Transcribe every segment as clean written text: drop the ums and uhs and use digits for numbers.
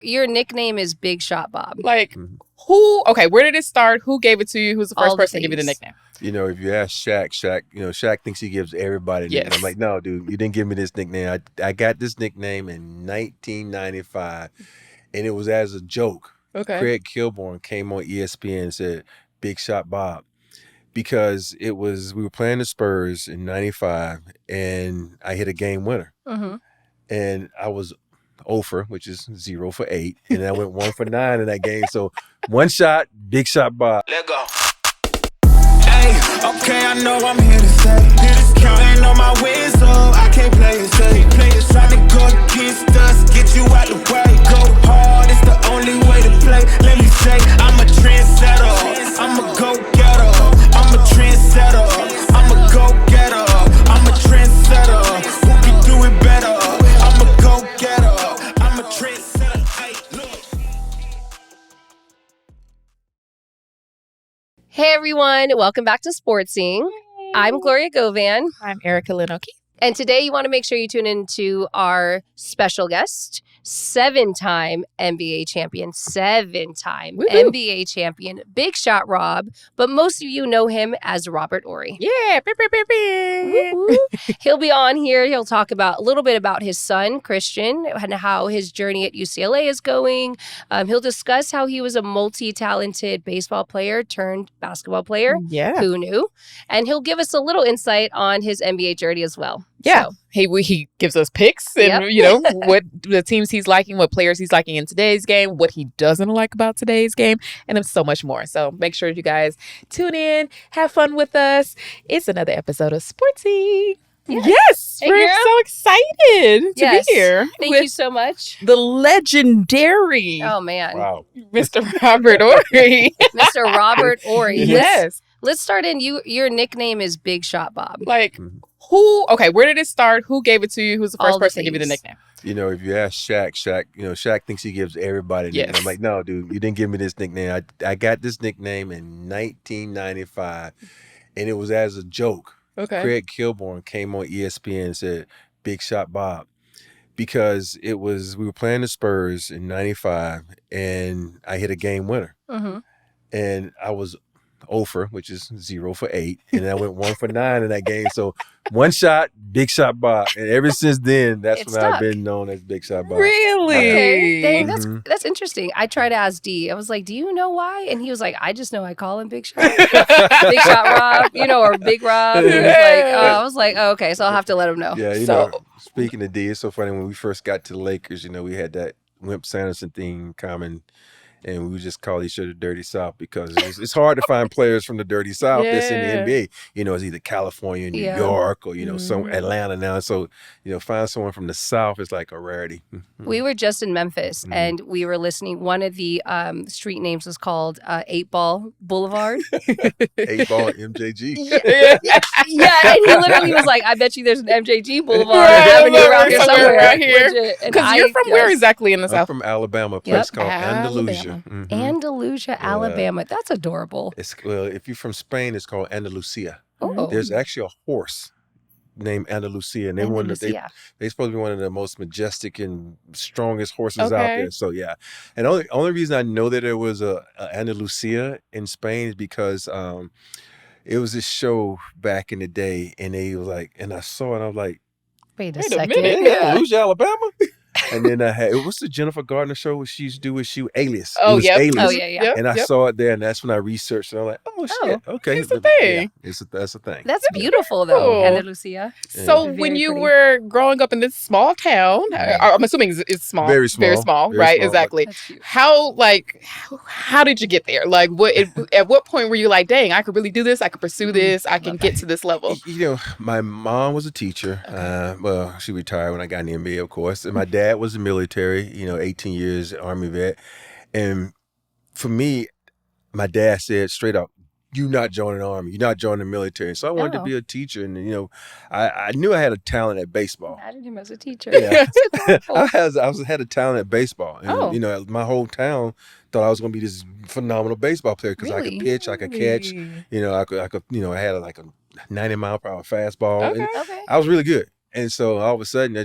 Your nickname is Big Shot Bob. Like, where did it start? Who gave it to you? Who's the first person to give you the nickname? If you ask Shaq, Shaq thinks he gives everybody a nickname. I'm like, no, dude, you didn't give me this nickname. I got this nickname in 1995, and it was as a joke. Okay. Craig Kilborn came on ESPN and said, Big Shot Bob, because we were playing the Spurs in 95, and I hit a game winner. Mm-hmm. And I was 0 for, which is 0 for 8. And then I went 1 for 9 in that game. So one shot, Big Shot Bob. Let go. Hey, okay, I know I'm here to say. Counting on my wins, so I can't play it safe. Try to go against us, get you out the way. Go hard, it's the only way to play. Let me say, I'm a trendsetter. I'm a go-getter. I'm a trendsetter. I'm a go-getter. I'm a trendsetter. Who can do it better? I'm a go-getter. I'm a trendsetter. Hey, look. Hey everyone, welcome back to Sportsing. I'm Gloria Govan. I'm Erica Linoki. And today you want to make sure you tune into our special guest, 7-time NBA champion, 7-time Woo-hoo. NBA champion, Big Shot Rob, but most of you know him as Robert Horry. Yeah. Woo-hoo. He'll be on here. He'll talk about a little bit about his son, Christian, and how his journey at UCLA is going. He'll discuss how he was a multi-talented baseball player turned basketball player. Yeah. Who knew? And he'll give us a little insight on his NBA journey as well. Yeah. So, He gives us picks and, what the teams he's liking, what players he's liking in today's game, what he doesn't like about today's game, and so much more. So make sure you guys tune in, have fun with us. It's another episode of Sportsy. Yes, Hey, we're girl. so excited to be here. Thank with you so much. the legendary Oh, man. Wow. Mr. Robert Horry. Mr. Robert Horry. Yes. Let's start in. Your nickname is Big Shot Bob. Like, where did it start? Who gave it to you? Who's the first All the person to give you the things. nickname? If you ask Shaq, Shaq thinks he gives everybody a nickname. Yes. I'm like, no, dude, you didn't give me this nickname. I got this nickname in 1995, and it was as a joke. Okay. Craig Kilborn came on ESPN and said, Big Shot Bob, because we were playing the Spurs in 95, and I hit a game winner. Mm-hmm. And I was 0 for, which is 0 for 8. And then I went 1 for 9 in that game. So one shot, Big Shot Bob. And ever since then, that's It when I've stuck. been known as Big Shot Bob. Really? Okay. Dang, Mhm. that's interesting. I tried to ask D. I was like, do you know why? And he was like, I just know I call him Big Shot. Big Shot Rob, or Big Rob. He was like, I was like, oh, okay, so I'll have to let him know. Yeah, speaking of D, it's so funny. When we first got to the Lakers, we had that Wimp Sanderson thing common. And we would just call each other Dirty South because it's hard to find players from the Dirty South that's in the NBA. It's either California, New York, or, some Atlanta now. So, find someone from the South is like a rarity. We were just in Memphis, and we were listening. One of the street names was called 8 Ball Boulevard. 8 Ball MJG. Yeah, and he literally was like, I bet you there's an MJG Boulevard Right, Avenue around here somewhere somewhere. around here. Legit. And Because you're from where exactly in the I'm South? from Alabama, a place called Andalusia. Mhm. Andalusia, Alabama. That's adorable. If you're from Spain, it's called Andalusia. Oh. There's actually a horse named Andalusia, and they're Andalusia. supposed to be one of the most majestic and strongest horses out Okay. there. So yeah, and only reason I know that there was a Andalusia in Spain is because it was this show back in the day, and they was like, and I saw it, and I was like, Wait a Wait a second. minute. Andalusia, Alabama. And then I had what's the Jennifer Gardner show? What she used to do with Alias. Oh, It was yep. Alias. Oh, yeah. And I saw it there, and that's when I researched, and I'm like, oh shit, okay, it's a thing. Yeah, that's a thing. That's beautiful, though, Cool. Andalusia. So Very when you pretty. were growing up in this small town, I'm assuming it's small. Very small. Very small, Very right? small. Exactly. That's cute. How did you get there? Like, at what point were you like, dang, I could really do this. I could pursue this. I can get to this level. My mom was a teacher. Well, she retired when I got in the NBA, of course. And my dad was in the military, 18 years Army vet. And for me, my dad said straight up, you're not joining the Army. You're not joining the military. So I wanted to Oh. be a teacher. And, I knew I had a talent at baseball. Imagine him as a teacher. Yeah. That's adorable. I had a talent at baseball. And, Oh. my whole town thought I was going to be this phenomenal baseball player because I Really? could pitch, I could catch. I had like a 90-mile-per-hour fastball. Okay. And Okay. I was really good. And so all of a sudden,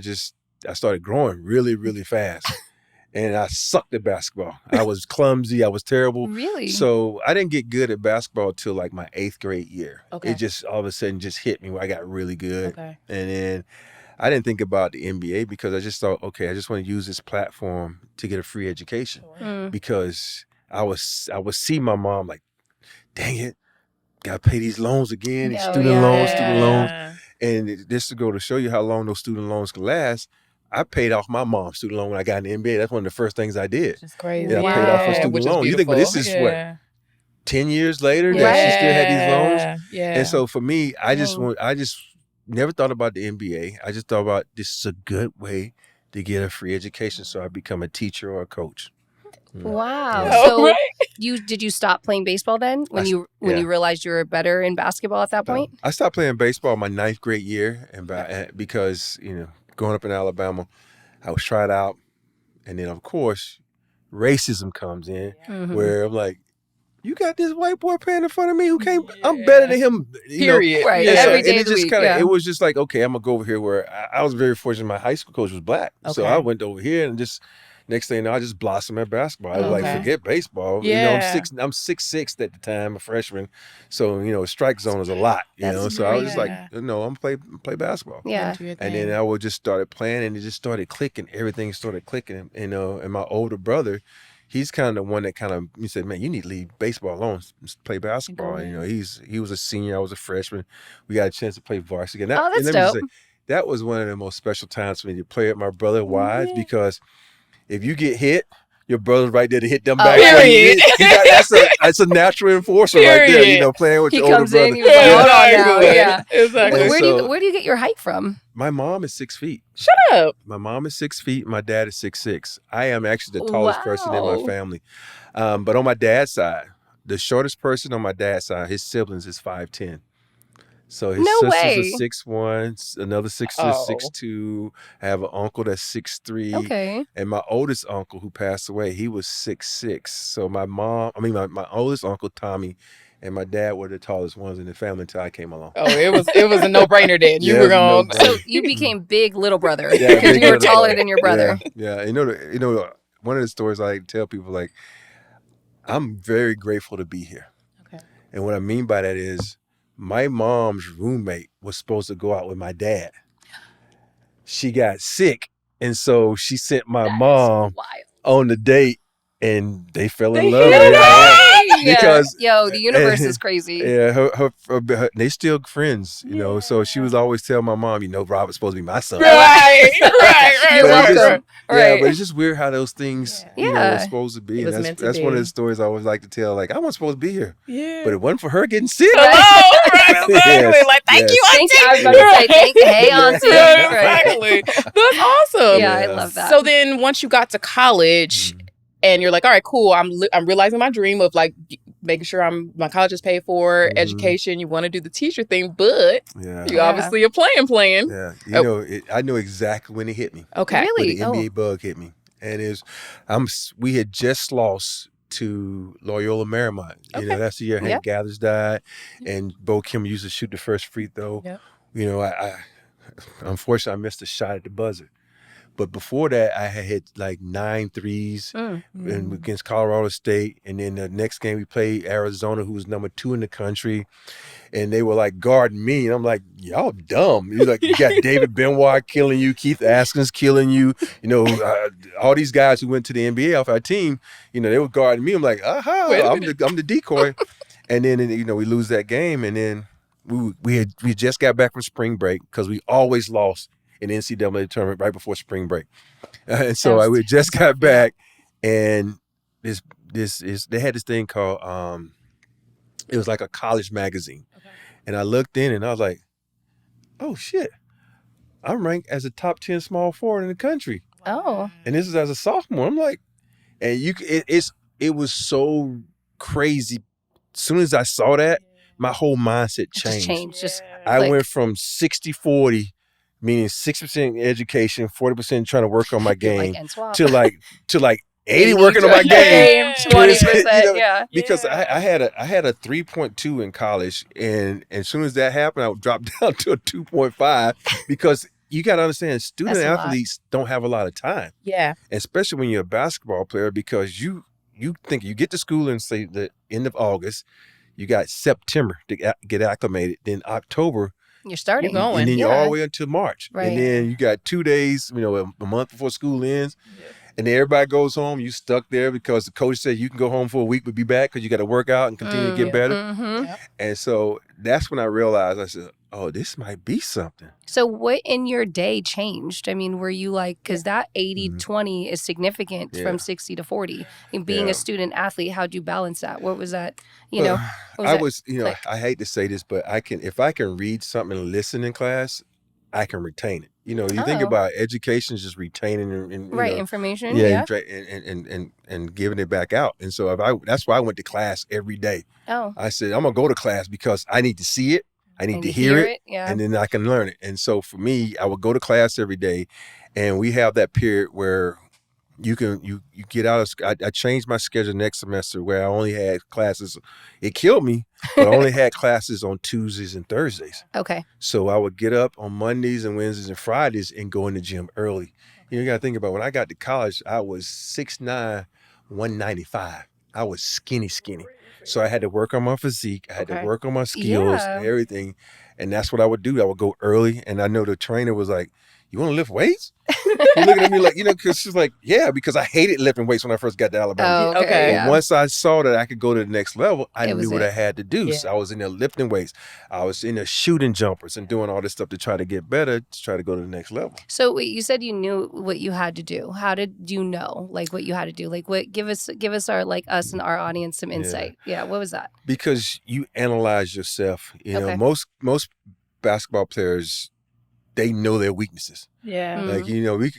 I started growing really, really fast. and I sucked at basketball. I was clumsy. I was terrible. Really? So I didn't get good at basketball till like my 8th grade year. Okay. It just all of a sudden just hit me where I got really good. Okay. And then I didn't think about the NBA because I just thought, okay, I just want to use this platform to get a free education. Because I would see my mom like, dang it, got to pay these loans again, these student loans. And just to go to show you how long those student loans can last, I paid off my mom's student loan when I got in the NBA. That's one of the first things I did. It's crazy. Yeah, I paid off her student loan. You think, but this is what, 10 years later that she still had these loans? Yeah. And so for me, I just never thought about the NBA. I just thought about this is a good way to get a free education, so I become a teacher or a coach. Wow. Yeah. So Right. did you stop playing baseball then when you realized you were better in basketball at that point? I stopped playing baseball my 9th grade year, and because growing up in Alabama, I was tried out, and then of course racism comes in, where I'm like, you got this white boy playing in front of me who can't. I'm better than him. Period. Right. Yeah, Every day and of the week. It was just like, okay, I'm gonna go over here where I was very fortunate. My high school coach was black, so Okay. I went over here and just. Next thing you know, I just blossomed at basketball. I was like, Okay. forget baseball. Yeah. I'm 6'6" at the time, a freshman. So, strike zone is a lot, That's So I was just great. like, I'm gonna play basketball. Yeah. And then I would just started playing, and it just started clicking. Everything started clicking, and my older brother, he's kind of the one that he said, man, you need to leave baseball alone, just play basketball. And, he was a senior, I was a freshman. We got a chance to play varsity. And Oh, that's and let me just dope. say, that was one of the most special times for me to play with my brother. Why? Because if you get hit, your brother's right there to hit them back. Period. That's a natural enforcer right there, playing with He your older comes brother. in, he was like, hold on now. Yeah. Exactly. And Where do you get your height from? My mom is 6 feet. Shut up. My mom is 6 feet. My dad is 6'6". I am actually the tallest person in my Wow. family. But on my dad's side, the shortest person on my dad's side, his siblings is 5'10". So his No sisters way. are 6'1", another sister is 6'2". I have an uncle that's 6'3". Okay. And my oldest uncle who passed away, he was 6'6". So my oldest uncle, Tommy, and my dad were the tallest ones in the family until I came along. Oh, it was a no-brainer then. You Yeah, were it was a going. no-brainer. So you became big little brother Yeah, because big you were little taller brother. than your brother. Yeah. One of the stories I like to tell people, like, I'm very grateful to be here. Okay. And what I mean by that is my mom's roommate was supposed to go out with my dad. She got sick, and so she sent my mom Wild. on the date, and they fell in They love. hit it Yeah. off. Because- the universe is crazy. Yeah, her they still friends, So she was always telling my mom, Robert's supposed to be my son. Right. You're But it's welcome. Yeah, Right. but it's just weird how those things, Yeah. are supposed to be. It And was meant to that's one of be. the stories I always like to tell. Like, I wasn't supposed to be here, Yeah. but it wasn't for her getting sick. Hello. Right. Exactly. Yes, Like, thank yes. you, Thank Auntie. you. I was about to say, hey, Auntie. Right, Right. exactly. That's awesome. Yeah, I Yeah. love that. So then once you got to college and you're like, all right, cool. I'm realizing my dream of like making sure my college is paid for, education. You want to do the teacher thing, but Yeah. you obviously are playing. Yeah. I know exactly when it hit me. Okay. Really? When the NBA bug hit me. And we had just lost to Loyola Marymount. Okay. That's the year Hank Gathers died, and Bo Kim used to shoot the first free throw. Yep. I unfortunately I missed a shot at the buzzer. But before that, I had hit like 9 threes against Colorado State. And then the next game we played Arizona, who was number 2 in the country. And they were like guarding me. And I'm like, y'all dumb. You got David Benoit killing you, Keith Askins killing you. All these guys who went to the NBA off our team, they were guarding me. I'm like, I'm the decoy. And then, we lose that game. And then we just got back from spring break because we always lost in the NCAA tournament right before spring break. And so we just got back, and they had this thing called, it was like a college magazine. Okay. And I looked in and I was like, oh shit, I'm ranked as a top 10 small forward in the country. Oh. And this is as a sophomore. I'm like, and it was so crazy. As soon as I saw that, my whole mindset changed. I went from 60-40, meaning 60% education, 40% trying to work on my game, to like 80 working on my game, 20%. Because I had a 3.2 in college, and as soon as that happened, I would drop down to a 2.5 because you got to understand, student That's a lot. athletes don't have a lot of time, Yeah. especially when you're a basketball player, because you think you get to school and say the end of August, you got September to get acclimated, then October, You're starting. You're going. and then you're Yeah. all the way until March, Right. and then you got 2 days, a month before school ends. And then everybody goes home. You stuck there because the coach said you can go home for a week, but be back because you got to work out and continue to get better. Mm-hmm. Yep. And so that's when I realized, I said, oh, this might be something. So what in your day changed? I mean, were you like, because that 80-20 is significant Yeah. from 60 to 40. And being Yeah. a student athlete, how'd you balance that? What was that, what was I that was, like? I hate to say this, but if I can read something and listen in class, I can retain it. You think Oh. about education is just retaining and Right, information? yeah, and giving it back out. And so that's why I went to class every day. Oh, I said, I'm going to go to class because I need to see it. I need and to you hear it. Yeah. And then I can learn it. And so for me, I would go to class every day, and we have that period where you get out of. I changed my schedule next semester where I only had classes. It killed me, but I only had classes on Tuesdays and Thursdays. Okay. So I would get up on Mondays and Wednesdays and Fridays and go in the gym early. You got to think about when I got to college, I was 6'9", 195. I was skinny. So I had to work on my physique. I had to work on my skills Yeah. and everything. And that's what I would do. I would go early. And I know the trainer was like, you want to lift weights? He looking at me like, because she's like, yeah, because I hated lifting weights when I first got to Alabama. Oh, Okay. yeah. But once I saw that I could go to the next level, I It was knew what it. I had to do. Yeah. So I was in there lifting weights. I was in there shooting jumpers and doing all this stuff to try to get better, to try to go to the next level. So wait, you said you knew what you had to do. How did you know, like, what you had to do? Like, what? Give us our, like, us and our audience some insight. Yeah. What was that? Because you analyze yourself. Okay. Most basketball players, they know their weaknesses. Yeah. Mm. Like,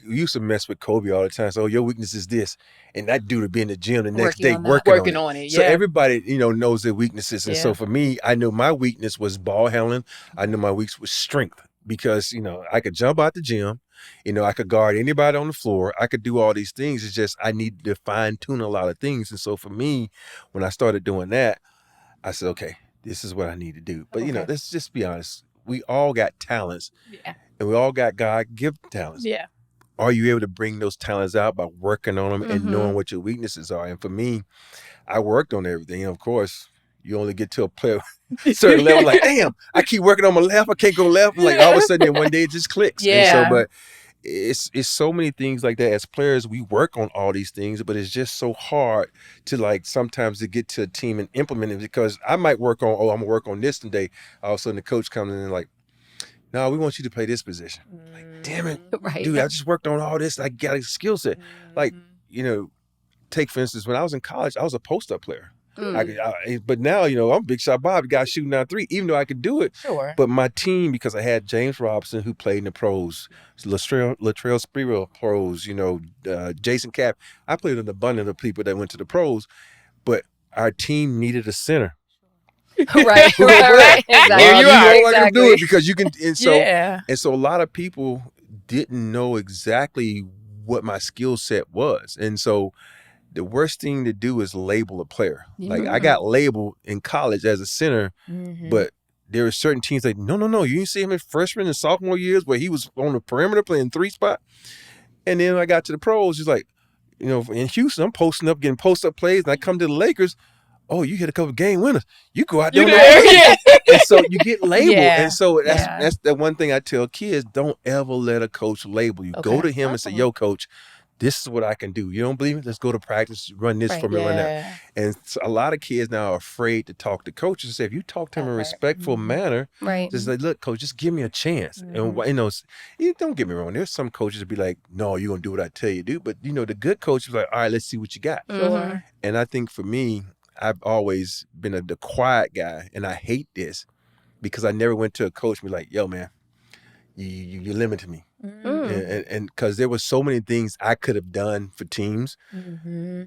we used to mess with Kobe all the time. So, your weakness is this. And that dude would be in the gym the next Working day on that. working on it. on it. So Yeah. everybody, knows their weaknesses. And Yeah. so for me, I knew my weakness was ball handling. I knew my weakness was strength because, I could jump out the gym. I could guard anybody on the floor. I could do all these things. It's just I needed to fine tune a lot of things. And so for me, when I started doing that, I said, okay, this is what I need to do. But, Okay. let's just be honest. We all got talents Yeah. and we all got God-given talents. Yeah. Are you able to bring those talents out by working on them and Mhm. knowing what your weaknesses are? And for me, I worked on everything. And of course, you only get to a player certain level, like, damn, I keep working on my left. I can't go left. Like all of a sudden, then one day it just clicks. Yeah. And so, but it's so many things like that. As players, we work on all these things, but it's just so hard to sometimes to get to a team and implement it because I might work on, I'm gonna work on this today. All of a sudden the coach comes in and like, no, we want you to play this position. Like, damn it. Right. Dude, I just worked on all this. I got a skill set. Like, take for instance, when I was in college, I was a post-up player. Mm. But now, I'm Big Shot Bob, the guy shooting down three, even though I could do it. Sure. But my team, because I had James Robinson, who played in the pros, Latrell Sprewell pros, Jason Capp. I played with an abundance of people that went to the pros, but our team needed a center. right. Exactly. Here you are. I can do it because you can. And so, Yeah. and so a lot of people didn't know exactly what my skill set was. And so the worst thing to do is label a player. Like I got labeled in college as a center, but there were certain teams like, no. You didn't see him in freshman and sophomore years where he was on the perimeter playing 3 spot. And then I got to the pros, he's like, in Houston, I'm posting up, getting post-up plays, and I come to the Lakers, oh, you hit a couple game winners. You go out there. And so you get labeled. Yeah. And so that's the one thing I tell kids, don't ever let a coach label you. Go to him and say, yo, coach, this is what I can do. You don't believe me? Let's go to practice, run this for me, run that. And so a lot of kids now are afraid to talk to coaches. Say, if you talk to them in a respectful manner, Right. just like, look, coach, just give me a chance. And, don't get me wrong. There's some coaches that be like, no, you're going to do what I tell you to do. But, the good coach is like, all right, let's see what you got. Mhm. And I think for me, I've always been the quiet guy, and I hate this because I never went to a coach and be like, yo, man, you limited me. And because there were so many things I could have done for teams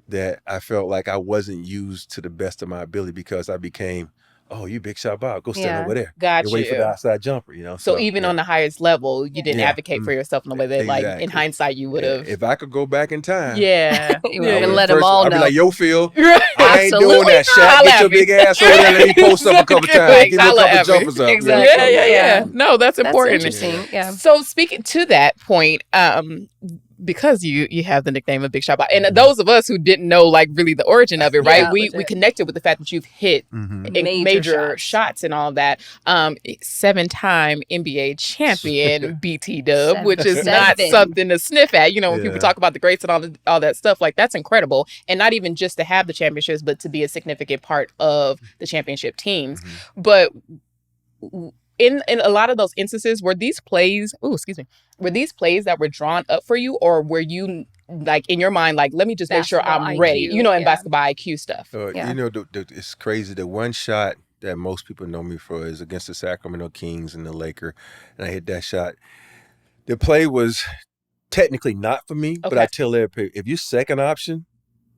that I felt like I wasn't used to the best of my ability because I became oh, you big shot Bob, go stand Yeah. over there. Got And wait for you. the outside jumper, you know. So even on the highest level, you didn't Yeah. advocate for yourself in the way that, like, in Exactly. hindsight, you would have. If I could go back in time, Yeah. You I would would let them first- all I'd know. be like, yo, Phil, Right. I ain't doing Absolutely. that. Shaq, Holla get at your me. big ass over there. Let me post up a couple times. Like, Get a holla couple at me. jumpers up. Exactly. Yeah. No, that's That's important. interesting. Yeah. So speaking to that point, because you have the nickname of Big Shot Bob, and those of us who didn't know like really the origin of it, right? Yeah, we legit. connected with the fact that you've hit Major major shots. shots and all that. 7-time NBA champion BT Dub, which is not Seven. something to sniff at. You know, when Yeah. people talk about the greats and all that stuff, like that's incredible. And not even just to have the championships, but to be a significant part of the championship teams. But in a lot of those instances, were these plays that were drawn up for you, or were you like in your mind, like, let me just make sure Basketball I'm ready, IQ, you know, in yeah. basketball IQ stuff? Yeah. You know, it's crazy. The one shot that most people know me for is against the Sacramento Kings and the Lakers, and I hit that shot. The play was technically not for me, but Okay. I tell everybody, if you're second option,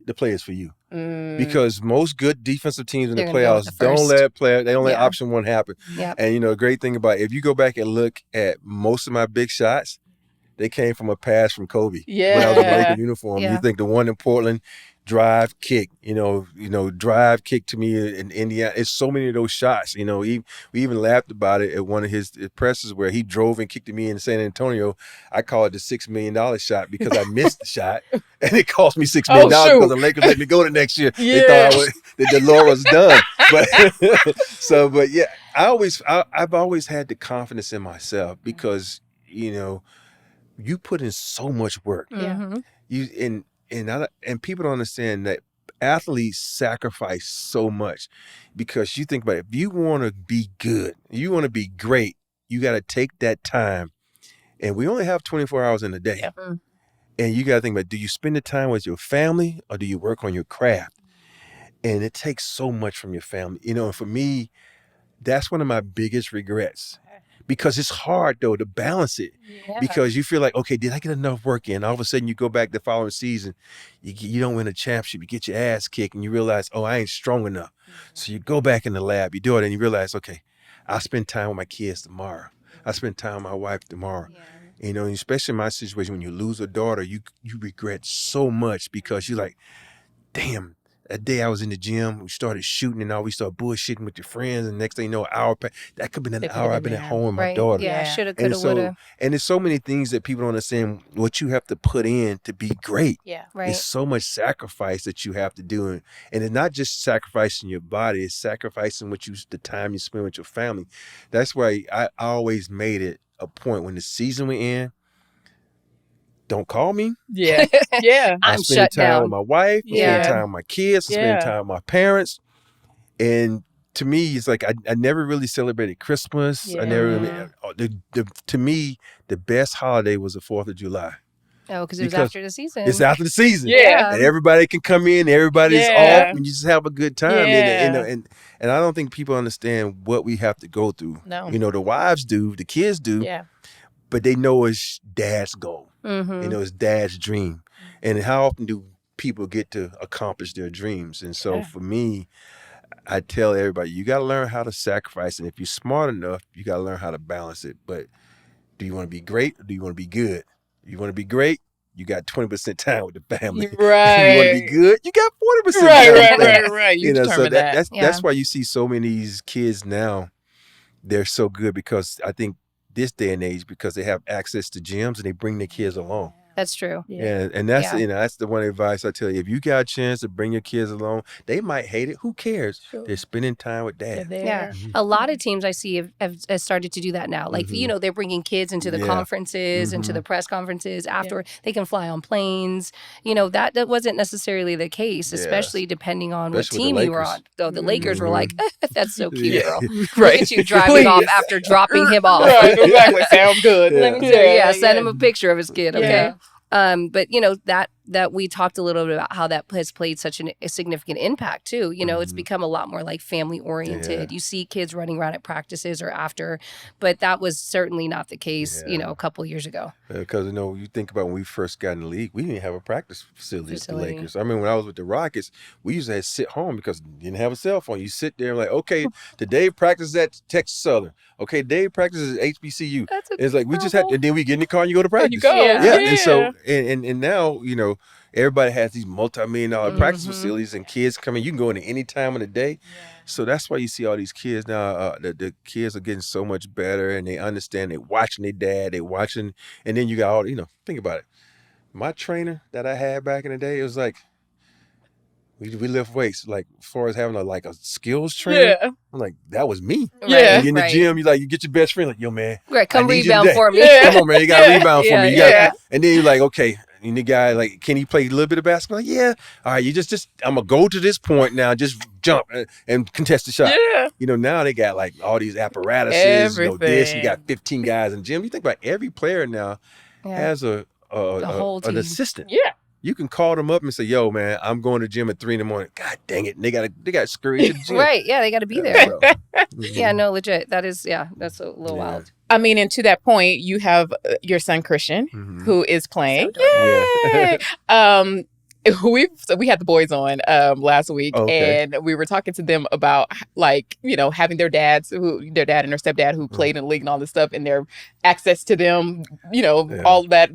the play is for you. Because most good defensive teams in They're the gonna go with playoffs the don't first. they don't let Yeah. option one happen. Yep. And you know, the great thing about it, if you go back and look at most of my big shots, they came from a pass from Kobe. When I was in the Yeah. Laker uniform. Yeah. You think the one in Portland, drive kick, drive kick to me in Indiana. It's so many of those shots. You know, we even laughed about it at one of his presses where he drove and kicked to me in San Antonio. I call it the $6 million shot because I missed the shot and it cost me $6 million shoot. because the Lakers let me go the next year. They Yeah. thought the lure was done. But yeah, I've always had the confidence in myself because, you know, you put in so much work. Mhm. And people don't understand that athletes sacrifice so much because you think about it. If you want to be good, you want to be great, you got to take that time. And we only have 24 hours in a day. Yeah. And you got to think about, do you spend the time with your family or do you work on your craft? And it takes so much from your family. You know, and for me, that's one of my biggest regrets. Because it's hard, though, to balance it. Yeah. Because you feel like, okay, did I get enough work in? All of a sudden, you go back the following season, you don't win a championship, you get your ass kicked, and you realize, oh, I ain't strong enough. So you go back in the lab, you do it, and you realize, okay, I'll spend time with my kids tomorrow. I'll spend time with my wife tomorrow. Yeah. You know, especially in my situation, when you lose a daughter, you regret so much because you're like, damn, that day I was in the gym, we started shooting and all, we started bullshitting with your friends, and next thing you know, an hour, that could have been an hour I've been at home with my Right. daughter. Yeah. Yeah. Shoulda, And coulda, woulda. and there's so many things that people don't understand what you have to put in to be great. Yeah. Right. It's so much sacrifice that you have to do. And it's not just sacrificing your body, it's sacrificing the time you spend with your family. That's why I always made it a point when the season we're in, don't call me. Yeah. Yeah. I I'm spend shut time down. with my wife, I Yeah. spend time with my kids, I Yeah. spend time with my parents. And to me, it's like I never really celebrated Christmas. I never really, to me, the best holiday was the 4th of July. Oh, because it was Because after the season. It's after the season. Yeah. And everybody can come in, everybody's Yeah. off, and you just have a good time. Yeah. And I don't think people understand what we have to go through. No. You know, the wives do, the kids do, Yeah. but they know it's dad's goal. Mm-hmm. You know, it's dad's dream. And how often do people get to accomplish their dreams? And so Yeah. for me, I tell everybody, you got to learn how to sacrifice. And if you're smart enough, you got to learn how to balance it. But do you want to be great or do you want to be good? You want to be great, you got 20% time with the family. Right. You want to be good, you got 40% Right, time with right, the family. right. You So determine that. that's why you see so many of these kids now, they're so good because I think this day and age, because they have access to gyms and they bring their kids along. That's true. Yeah, and that's Yeah. that's the one advice I tell you. If you got a chance to bring your kids along, they might hate it. Who cares? Sure. They're spending time with dad. Yeah. A lot of teams I see have started to do that now. Like, Mhm. they're bringing kids into the Yeah. conferences, into the press conferences after they can fly on planes. That wasn't necessarily the case, Yes. especially depending on Especially what with team the you were Lakers. on. Though the Lakers were like, that's so cute, Yeah. girl. Look Right. at you driving off after dropping him off. Right, exactly. Sounds good. Yeah. Let me tell you, send him a picture of his kid, okay? Yeah. But that we talked a little bit about how that has played such a significant impact too. You know, it's become a lot more like family oriented. You see kids running around at practices or after, but that was certainly not the case, you know, a couple years ago. Because, you know, you think about when we first got in the league, we didn't have a practice facility at the Lakers. I mean, when I was with the Rockets, we used to have to sit home because we didn't have a cell phone. You sit there and like, okay, today practice at Texas Southern. Okay, today practice is HBCU. It's like we just had, and then we get in the car and you go to practice. And you go. And so, and now, you know, everybody has these multi-million-dollar practice facilities, and kids come in. You can go in at any time of the day. So that's why you see all these kids now. The kids are getting so much better, and they understand. They're watching their dad. They're watching, and then you got all, you know, think about it. My trainer that I had back in the day, it was like, we lift weights, like as far as having a skills trainer. Yeah. I'm like, that was me. Yeah. And in the gym, you get your best friend, like, yo, man. Right, come rebound for me. Come on, man. You got to rebound for me. And then you're like, okay. And the guy, like, can he play a little bit of basketball? Like, yeah. All right, you just I'm going to go to this point now, just jump and contest the shot. Yeah. You know, now they got like all these apparatuses, you know, this, you got 15 guys in the gym. You think about every player now has an assistant. Yeah. You can call them up and say, yo, man, I'm going to the gym at 3 a.m. God dang it. And they got scurried to the gym. Right. Yeah, they got to be there. Yeah, no, legit. That is, that's a little wild. I mean, and to that point, you have your son, Christian, who is playing. So Yay! We had the boys on last week, and we were talking to them about, like, you know, having their dad and their stepdad who played in the league and all this stuff, and their access to them, you know, all of that.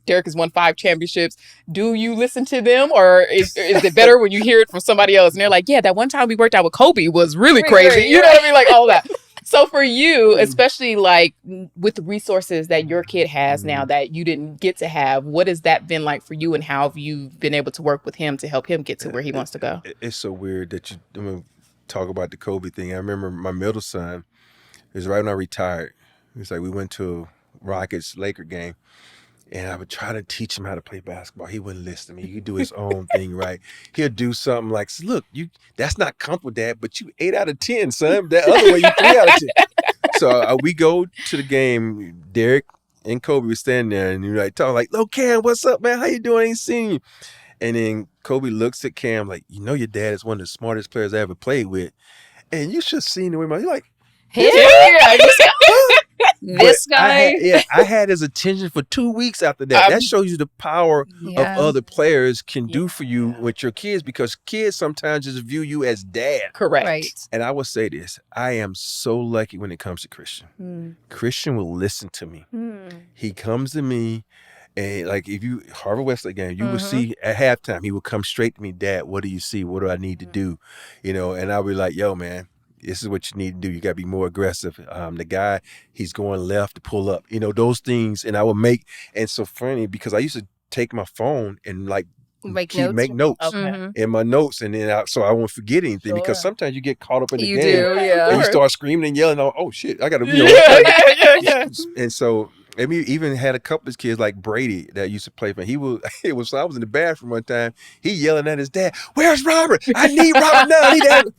Derek has won 5 championships. Do you listen to them, or is it better when you hear it from somebody else? And they're like, yeah, that one time we worked out with Kobe was really crazy. You know what I mean? Like all that. So for you, especially like with the resources that your kid has now that you didn't get to have, what has that been like for you, and how have you been able to work with him to help him get to where he wants to go? It's so weird that you talk about the Kobe thing. I remember my middle son, it was right when I retired. It was like we went to a Rockets-Laker game, and I would try to teach him how to play basketball. He wouldn't listen to me. He'd do his own thing, right? He'll do something like, look, that's not comfortable, Dad, but you 8 out of 10, son. That other way, you 3 out of 10. So we go to the game. Derek and Kobe were standing there, and you're like, talking like, "Look, Cam, what's up, man? How you doing? I ain't seen you." And then Kobe looks at Cam like, you know, your dad is one of the smartest players I ever played with. And you should have seen the way you're like, this guy. I had his attention for 2 weeks after that. That shows you the power of other players can do for you with your kids, because kids sometimes just view you as dad. Correct. Right. And I will say this. I am so lucky when it comes to Christian. Christian will listen to me. He comes to me, and like if you Harvard Westlake game, you will see at halftime, he will come straight to me, Dad, what do you see? What do I need to do? You know, and I'll be like, yo, man, this is what you need to do. You got to be more aggressive. The guy, he's going left to pull up. You know, those things. And I would and so funny because I used to take my phone and like make notes in my notes. And then so I won't forget anything because sometimes you get caught up in the game. And you start screaming and yelling, oh shit, I got to, And so, and we even had a couple of kids like Brady that used to play for him. I was in the bathroom one time. He yelling at his dad, "Where's Robert? I need Robert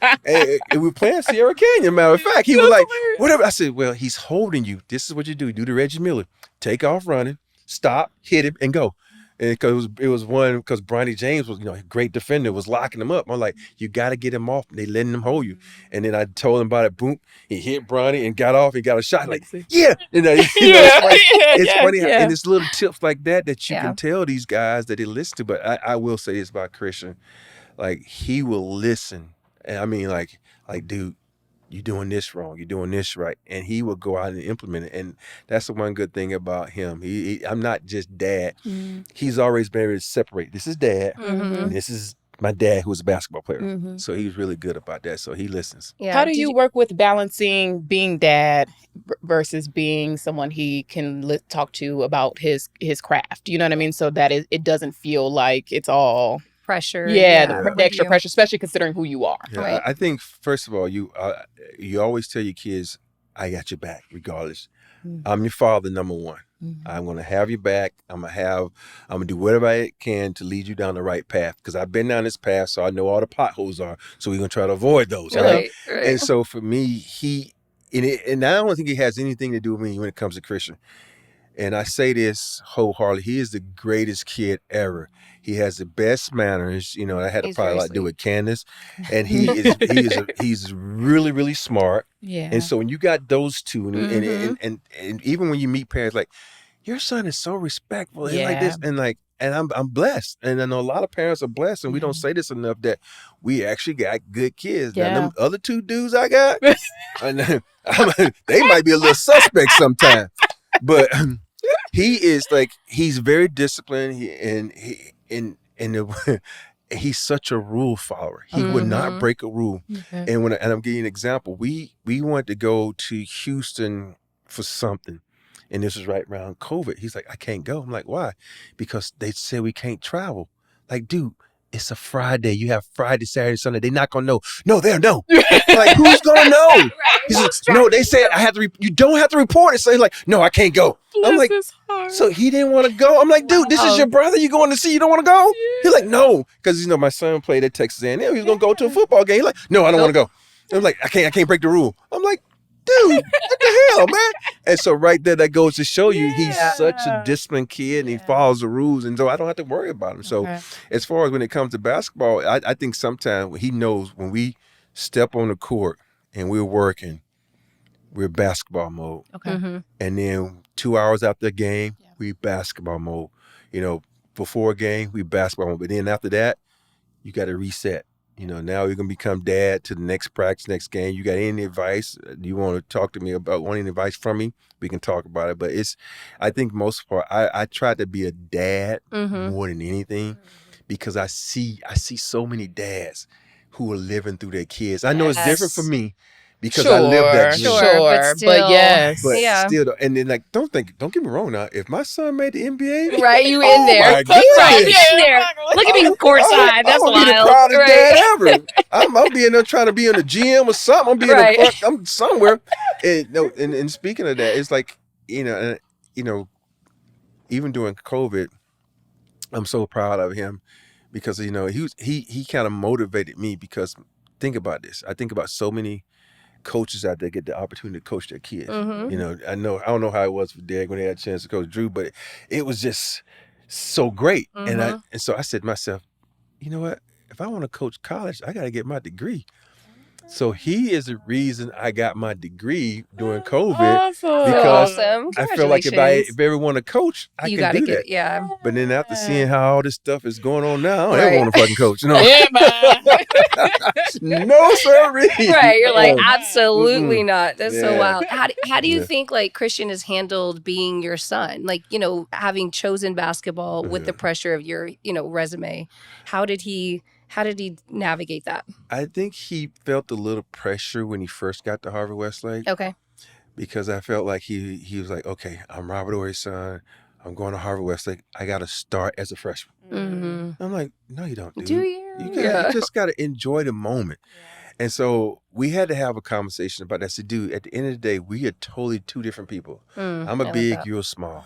now." And we were playing Sierra Canyon. Matter of fact, he was like, "Whatever." I said, "Well, he's holding you. This is what you do. Do the Reggie Miller. Take off running, stop, hit him, and go." And because it was one, because Bronny James was, you know, a great defender, was locking him up. I'm like, you got to get him off. And they letting him hold you. And then I told him about it. Boom. He hit Bronny and got off. He got a shot. Like, yeah. It's funny. And it's little tips like that you can tell these guys that they listen to. But I will say this about Christian. Like, he will listen. And I mean, like, dude, you're doing this wrong. You're doing this right. And he will go out and implement it. And that's the one good thing about him. I'm not just dad. He's always been able to separate. This is dad. And this is my dad, who was a basketball player. So he was really good about that. So he listens. Yeah. How do you work with balancing being dad versus being someone he can talk to about his craft? You know what I mean? So that it doesn't feel like it's all pressure. The extra pressure, especially considering who you are. Yeah, right? I think, first of all, you always tell your kids, I got your back, regardless. I'm your father, number one. I'm going to have your back. I'm going to do whatever I can to lead you down the right path, because I've been down this path, so I know all the potholes are. So we're going to try to avoid those. Right? And so for me, and I don't think it has anything to do with me when it comes to Christian. And I say this wholeheartedly. He is the greatest kid ever. He has the best manners. You know, I had to He's probably very like do sweet. with Candace. And he's really, really smart. Yeah. And so when you got those two, Mhm. and even when you meet parents, like, your son is so respectful. He's like Yeah. this, and I'm blessed. And I know a lot of parents are blessed, and we don't say this enough, that we actually got good kids. Now, them other two dudes I got, they might be a little suspect sometimes. But he's very disciplined. He's such a rule follower. He would not break a rule. Okay. And I'm giving you an example. We wanted to go to Houston for something, and this was right around COVID. He's like, I can't go. I'm like, why? Because they said we can't travel. Like, dude, it's a Friday. You have Friday, Saturday, Sunday. They're not gonna know. No, they'll know. Like, who's gonna know? Right. He says, no, they said I have to. You don't have to report it. So he's like, no, I can't go. I'm like, so he didn't want to go. I'm like, dude, this is your brother. You going to see? You don't want to go? He's like, no, because my son played at Texas A&M. He was gonna go to a football game. He's like, no, I don't want to go. I'm like, I can't break the rule. I'm like, dude, what the hell, man? And so right there, that goes to show you he's such a disciplined kid, and he follows the rules, and so I don't have to worry about him. So as far as when it comes to basketball, I think sometimes he knows when we step on the court and we're working, we're basketball mode. Okay. And then 2 hours after the game, we basketball mode. You know, before a game, we basketball mode. But then after that, you got to reset. You know, now you're going to become dad to the next practice, next game. You got any advice you want to talk to me about, wanting advice from me, we can talk about it. But I think most part, I try to be a dad more than anything, because I see so many dads who are living through their kids. I know it's different for me, because I live that dream. Sure, but yes. But still, and then don't get me wrong now. If my son made the NBA, Right, you in there. my goodness. Right, you in there. Look at me courtside. That's I'm wild. be the proudest Right. dad ever. I'm being there trying to be in the gym or something. I'm being I'm somewhere. And speaking of that, it's like, even during COVID, I'm so proud of him, because he kind of motivated me, because think about this. I think about so many coaches out there get the opportunity to coach their kids. I don't know how it was for Derek when they had a chance to coach Drew, but it was just so great. And so I said to myself, you know what? If I want to coach college, I got to get my degree. So he is the reason I got my degree during COVID, because I feel like if I ever want to coach, I can do that. Yeah. But then after seeing how all this stuff is going on now, I don't ever want to fucking coach. No, no, sir. Right, you're like, absolutely not. That's so wild. How do you think, like, Christian has handled being your son? Like, having chosen basketball with the pressure of your, resume. How did he navigate that? I think he felt a little pressure when he first got to Harvard Westlake. Okay. Because I felt like he was like, okay, I'm Robert Horry's son. I'm going to Harvard Westlake. I got to start as a freshman. I'm like, no, you don't, dude. Do you? You just got to enjoy the moment. And so we had to have a conversation about that. I said, dude, at the end of the day, we are totally two different people. I'm a big, you're small.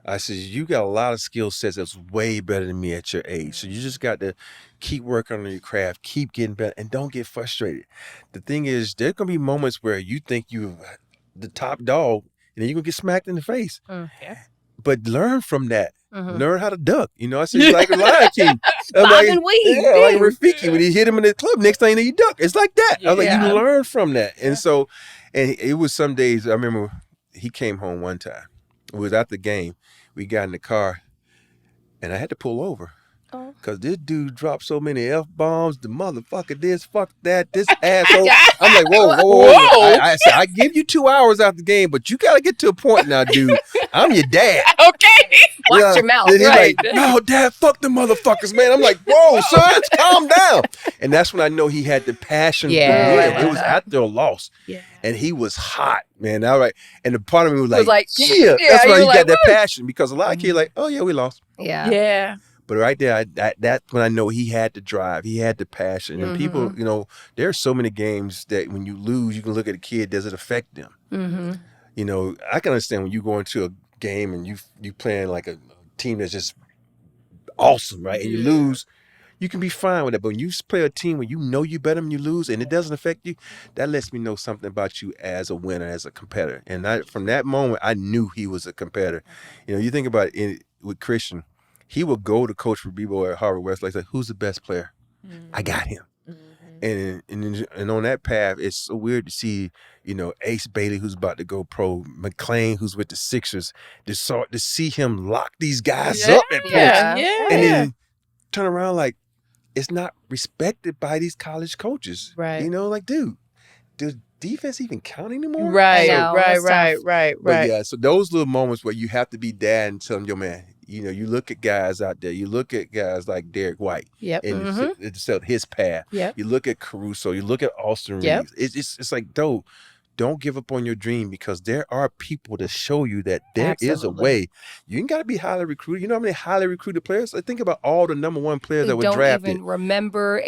I said, you got a lot of skill sets that's way better than me at your age. So you just got to keep working on your craft, keep getting better, and don't get frustrated. The thing is, there's going to be moments where you think you're the top dog, and then you're going to get smacked in the face. But learn from that. Learn how to duck. I said, like a Lion King. Bob and weave. Yeah, like Rafiki, when he hit him in the club, next thing you know, you duck. It's like that. I was like, you learn from that. And so, and it was some days, I remember he came home one time. It was after the game. We got in the car, and I had to pull over. Because this dude dropped so many F-bombs, the motherfucker this, fuck that, this asshole. I'm like, whoa. I said, I give you 2 hours after the game, but you got to get to a point now, dude. I'm your dad. Okay. Watch your mouth. He's Right. like, no, Dad, fuck the motherfuckers, man. I'm like, whoa, son, calm down. And that's when I know he had the passion for it. It was after a loss. Yeah. And he was hot, man. All right. And the part of me was like, yeah. That's why you like, got that passion. Because a lot of kids like, oh, yeah, we lost. Yeah. But right there, that's when I know he had the drive. He had the passion. And people, there are so many games that when you lose, you can look at a kid, does it affect them? I can understand when you go into a game and you playing like a team that's just awesome, right? And you lose, you can be fine with that. But when you play a team where you know you better than you lose and it doesn't affect you, that lets me know something about you as a winner, as a competitor. And from that moment, I knew he was a competitor. You know, you think about it with Christian, he would go to Coach Rebo at Harvard West, like, say, who's the best player? I got him. And on that path, it's so weird to see, you know, Ace Bailey, who's about to go pro, McClain, who's with the Sixers, to see him lock these guys up at points. And then turn around like, it's not respected by these college coaches. Right. You know, like, dude, does defense even count anymore? Right, know, right. But yeah, so those little moments where you have to be dad and tell them, yo, man, you know, you look at guys out there, you look at guys like Derek White and it's his path. Yep. You look at Caruso, you look at Austin Reeves. It's like, don't give up on your dream, because there are people to show you that there is a way. You ain't got to be highly recruited. You know how many highly recruited players? Think about all the number one players that were drafted. Don't even remember,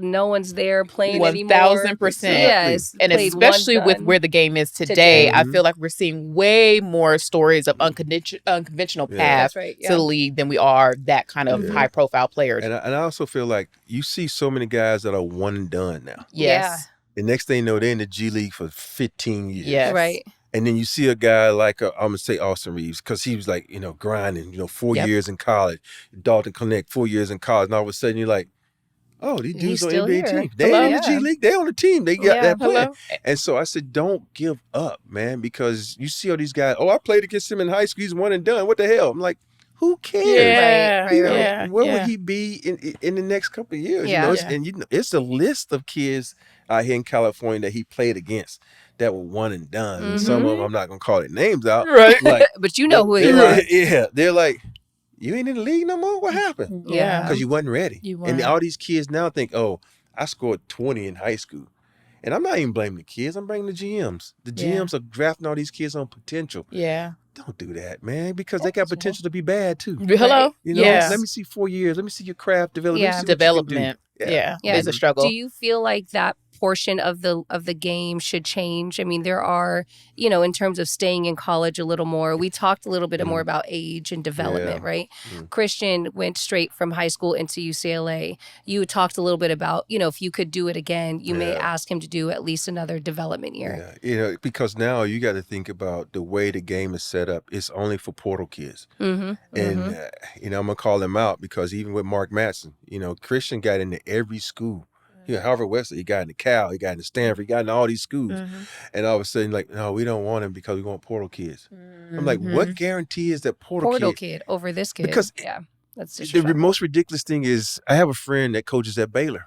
no one's there playing 1000%. anymore. Yes. And especially with where the game is today, I feel like we're seeing way more stories of unconventional paths to the league than we are that kind of high profile players. And I also feel like you see so many guys that are one and done now. Yes. The next thing you know, they're in the G League for 15 years. Yes. Right. And then you see a guy like, I'm going to say Austin Reeves, because he was like, you know, grinding, you know, 4 years in college. Dalton Connect, 4 years in college. And all of a sudden you're like, oh, these dudes on NBA team. They ain't in the G League. They on the team. They got that play. And so I said, don't give up, man, because you see all these guys, I played against him in high school. He's one and done. What the hell? I'm like, who cares? Yeah. Where would he be in the next couple of years? Yeah. You know, it's a list of kids out here in California that he played against that were one and done. And some of them, I'm not gonna call their names out, right? Like, but you know who they are. Yeah, they're like, you ain't in the league no more. What happened? Yeah, because you wasn't ready. And all these kids now think, I scored 20 in high school. And I'm not even blaming the kids. I'm blaming the GMs. The GMs are drafting all these kids on potential. Yeah. Don't do that, man, because they got potential to be bad too. Hello. You know, let me see 4 years. Let me see your craft develop. Development. Yeah. It's a struggle. Do you feel like that portion of the game should change? I mean, there are, you know, in terms of staying in college a little more, we talked a little bit more about age and development, right? Christian went straight from high school into UCLA. You talked a little bit about, you know, if you could do it again, you may ask him to do at least another development year. Yeah, you know, because now you got to think about the way the game is set up. It's only for portal kids. And, you know, I'm going to call him out, because even with Mark Madsen, you know, Christian got into every school. You know, Harvard West, he got into Cal, he got into Stanford, he got into all these schools. And all of a sudden, like, no, we don't want him because we want portal kids. I'm like, what guarantee is that portal kid over this kid? Because that's the most ridiculous thing is, I have a friend that coaches at Baylor.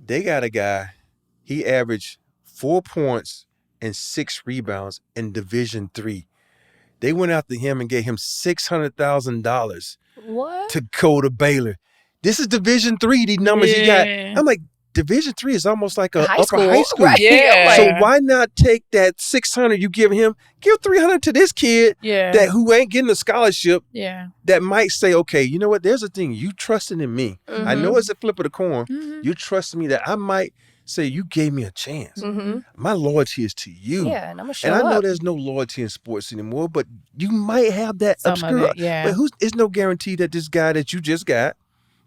They got a guy, he averaged 4 points and 6 rebounds in Division III. They went after him and gave him $600,000 to go to Baylor. This is Division III, these numbers he got. I'm like, Division III is almost like a upper high school. Right? Yeah. So why not take that $600 you give him, give $300 to this kid that who ain't getting a scholarship, that might say, okay, you know what, there's a thing, you trusting in me. I know it's a flip of the coin. You trusting me that I might say, you gave me a chance. My loyalty is to you. Yeah, and I'm gonna show And I know up. there's no loyalty in sports anymore, but you might have that Some obscure. of it, But it's no guarantee that this guy that you just got,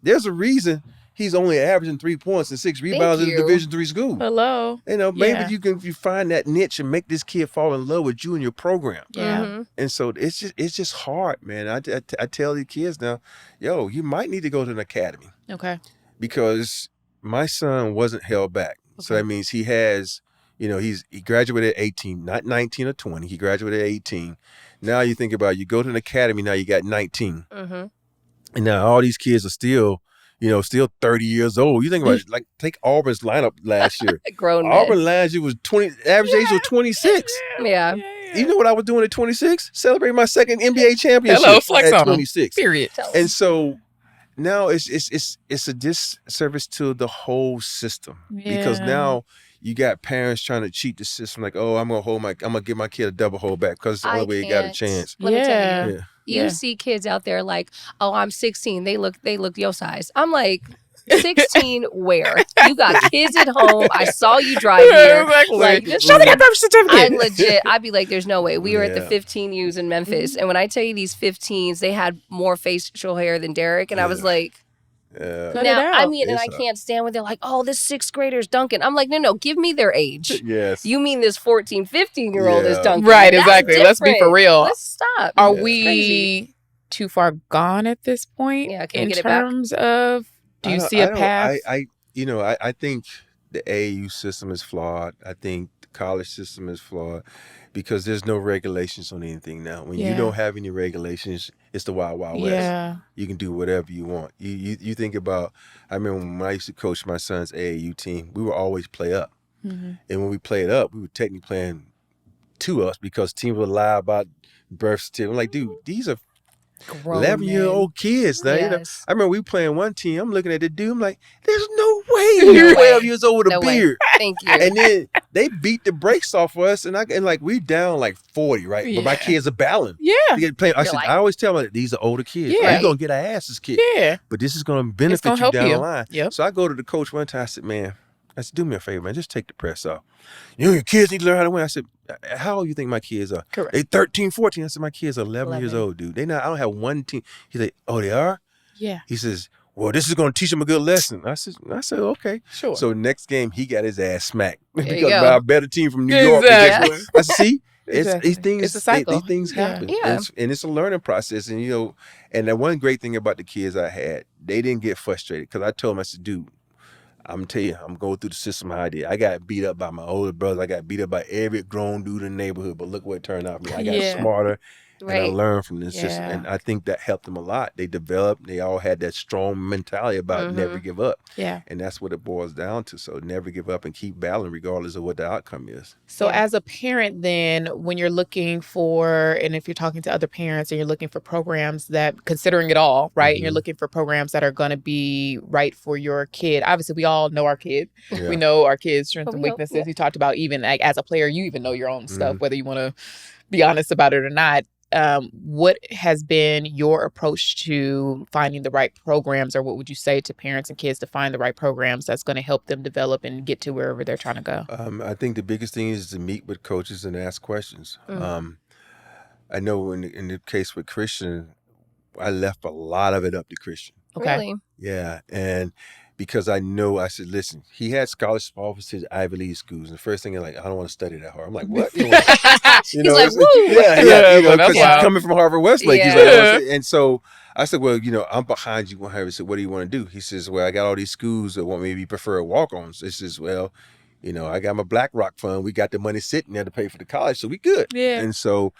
there's a reason he's only averaging 3 points and 6 rebounds in a Division III school. Hello. You know, maybe you find that niche and make this kid fall in love with you and your program. And so it's just hard, man. I tell these kids now, yo, you might need to go to an academy. Okay. Because my son wasn't held back. So that means he has, you know, he graduated at 18, not 19 or 20. He graduated at 18. Now you think about it, you go to an academy, now you got 19. And now all these kids are still 30 years old. You think about it, like take Auburn's lineup last year. Grown men. Auburn last year was 20, average age was 26. Yeah. You know what I was doing at 26? Celebrating my second NBA championship at 26. Period. And so now it's a disservice to the whole system, because now you got parents trying to cheat the system, like, oh, I'm gonna give my kid a double hold back because it's the only way he got a chance. Let me tell you. You see kids out there like, oh, I'm 16. They look your size. I'm like, 16 where? You got kids at home. I saw you drive here. Like, show me that birth certificate. I'd be like, there's no way. We were at the 15Us in Memphis, and when I tell you these 15s, they had more facial hair than Derek, and I was like, Cut Now, it out. I mean, and It's I hard. can't stand when they're like, oh, this 6th grader's dunking. I'm like, no, give me their age. Yes. You mean this 14, 15-year-old is Yeah. dunking. Right, That's exactly. Let's be for different. real. Let's stop. Are Yeah. It's crazy. we too far gone at this point? Yeah, can we in get it back? terms of, do you see a path? I think the AAU system is flawed. I think the college system is flawed because there's no regulations on anything now. When you don't have any regulations, it's the wild, wild west. Yeah. You can do whatever you want. You think about, I remember when I used to coach my son's AAU team, we would always play up. Mm-hmm. And when we played up, we were technically playing to us because teams would lie about birth certificate. I'm like, dude, these are Grown 11-year-old kids. Now, you know, Yes. I remember we playing one team. I'm looking at the dude. I'm like, there's no way you're 12 years old with a No way. beard. Thank you. And then they beat the brakes off of us, and like we down like 40, right? But my Yeah. kids are battling. Yeah. They get playing. I You're said, like- I always tell them these are older kids. Yeah. You're gonna get our asses kicked, Yeah. but this is gonna benefit gonna you help down you. the line. Yep. So I go to the coach one time. I said, man, do me a favor, man. Just take the press off. You know, your kids need to learn how to win. I said, how old you think my kids are? Correct. They 13, 14. I said, my kids are 11 years 11. old, dude. They not. I don't have one team. He's like, oh, they are. Yeah. He says, well, this is going to teach them a good lesson. I said, okay. Sure. So next game, he got his ass smacked you because go. by a better team from New York. Exactly. I said, see, Exactly. these things, It's a cycle. these things Yeah. happen. Yeah. And it's a learning process. And, you know, and the one great thing about the kids I had, they didn't get frustrated because I told them, I said, dude, I'm tell you, I'm going through the system how I did. I got beat up by my older brothers. I got beat up by every grown dude in the neighborhood. But look what it turned out for me. I got Yeah. smarter. And I Right. learned from this system. Yeah. And I think that helped them a lot. They developed, they all had that strong mentality about never give up. Yeah. And that's what it boils down to. So never give up and keep battling regardless of what the outcome is. So Yeah. as a parent then, when you're looking for, and if you're talking to other parents and you're looking for programs that, considering it all, right, and you're Mhm. looking for programs that are going to be right for your kid. Obviously, we all know our kid. Yeah. We know our kids' strengths But and we know- weaknesses. You talked about even like as a player, you even know your own stuff, whether you want to be honest about it or not. What has been your approach to finding the right programs, or what would you say to parents and kids to find the right programs that's going to help them develop and get to wherever they're trying to go? I think the biggest thing is to meet with coaches and ask questions. I know in the case with Christian, I left a lot of it up to Christian. Okay. Really? Yeah, and because I know, I said, listen, he had scholarship offers to Ivy League schools. And the first thing, like, I don't want to study that hard. I'm like, what? You know, He's like, it's- woo. Yeah, Yeah, you know, that's because he's wild. coming from Harvard Westlake. He's Yeah. like, oh, and so I said, well, you know, I'm behind you. I said, what do you want to do? He says, well, I got all these schools that want me to be preferred walk-ons. He says, well, you know, I got my BlackRock fund. We got the money sitting there to pay for the college, so we good. Yeah. And so,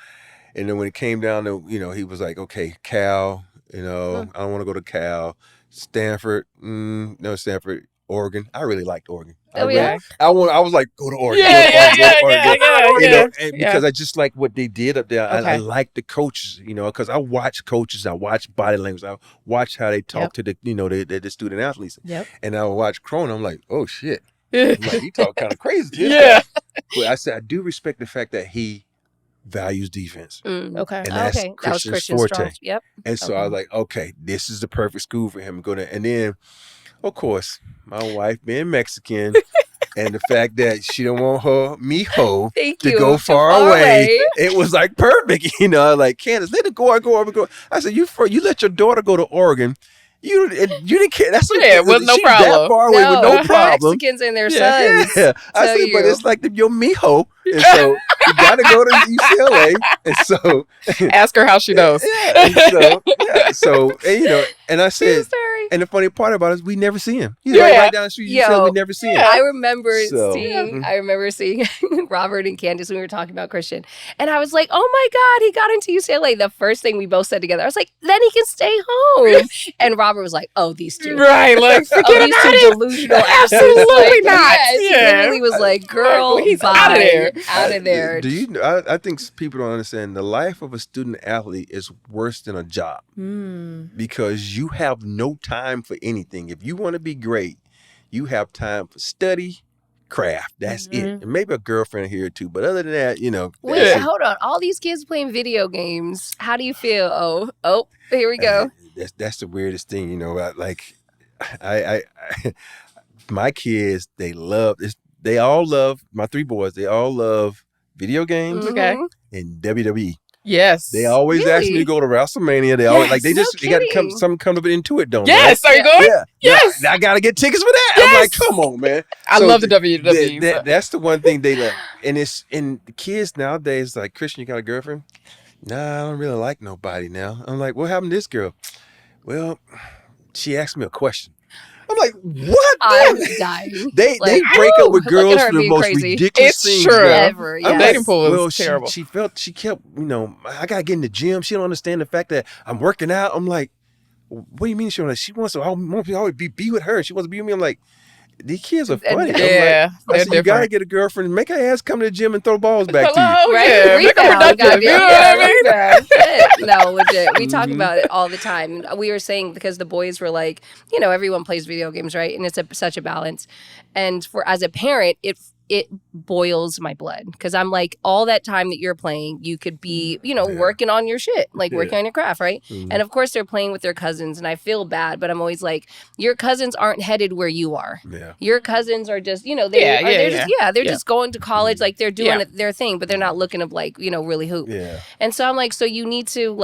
and then when it came down to, you know, he was like, okay, Cal, you know, I don't want to go to Cal. Stanford, no, Stanford, Oregon. I really liked Oregon. Oh, yeah? I was like, go to Oregon. Yeah, go to yeah, Oregon, yeah, go to Oregon. yeah, You yeah. know, and Yeah. because I just like what they did up there. I Okay. like the coaches, you know, because I watch coaches, I watch body language, I watch how they talk Yep. to the, you know, the student athletes. Yep. And I watch Crone, I'm like, oh shit. I'm like, he talk kind of crazy. to his Yeah. guy. But I said, I do respect the fact that he values defense. Okay. And that's Okay. That was Christian's Christian's forte. strong. Yep. And so I was like, okay, this is the perfect school for him to go to. And then, of course, my wife being Mexican and the fact that she don't want her mijo Thank to you. go Too far away, it was like perfect. You know, like, Candace, let it go. I said, you let your daughter go to Oregon. You didn't care. That's Yeah, with no she's problem. That far away with no problem. Mexicans and their Yeah. sons. Yeah, I tell said, but you. it's like your mijo, and so you got to go to UCLA, and so Ask her how she knows. and, you know, and I said, Sorry. and the funny part about it is we never see him. He's Yeah. right down the street. You Yo. said we never see him. I remember So, seeing Robert and Candace when we were talking about Christian. And I was like, oh my God, he got into UCLA. The first thing we both said together, I was like, then he can stay home. And Robert was like, oh, these two. Right. Like, Oh, forget these about two it. delusional asses. Absolutely Like, not. Yes, he Yeah. literally was like, girl, He's bye. outta there. Out of there. Do you? I think people don't understand the life of a student athlete is worse than a job because you have no time for anything. If you want to be great, you have time for study, craft. That's it. And maybe a girlfriend here too. But other than that, you know. Wait, that's it. hold on. All these kids playing video games. How do you feel? Oh, here we go. That's the weirdest thing, you know. I my kids, they all love my three boys. They all love video games Okay. Mhm. and WWE. Yes. They always ask me to go to WrestleMania. They always they got to come up into it, don't they? Yes, are you going? Yeah. Yes. I got to get tickets for that. Yes. I'm like, come on, man. I love the WWE. That's the one thing they love. And the kids nowadays, like, Christian, you got a girlfriend? Nah, I don't really like nobody now. I'm like, what happened to this girl? Well, she asked me a question. I'm like, what? I'm dying. They break up with girls for the most crazy. ridiculous things ever. I'm Dating like, pool is terrible. She kept, I gotta get in the gym. She don't understand the fact that I'm working out. I'm like, what do you mean she wants to always be with her? She wants to be with me. I'm like, these kids are funny. Yeah, I said, you gotta get a girlfriend and make her ass come to the gym and throw balls back to you. Right? Yeah, make her productive. You know what I mean? No, legit. We talk about it all the time. We were saying, because the boys were like, everyone plays video games, right? And it's such a balance. And as a parent, it boils my blood, because I'm like, all that time that you're playing, you could be, working on your shit, like working on your craft, right? Mm-hmm. And of course, they're playing with their cousins, and I feel bad, but I'm always like, your cousins aren't headed where you are. Yeah. Your cousins are just, they're just going to college, like they're doing their thing, but they're not looking to really hoop. Yeah. And so I'm like, so you need to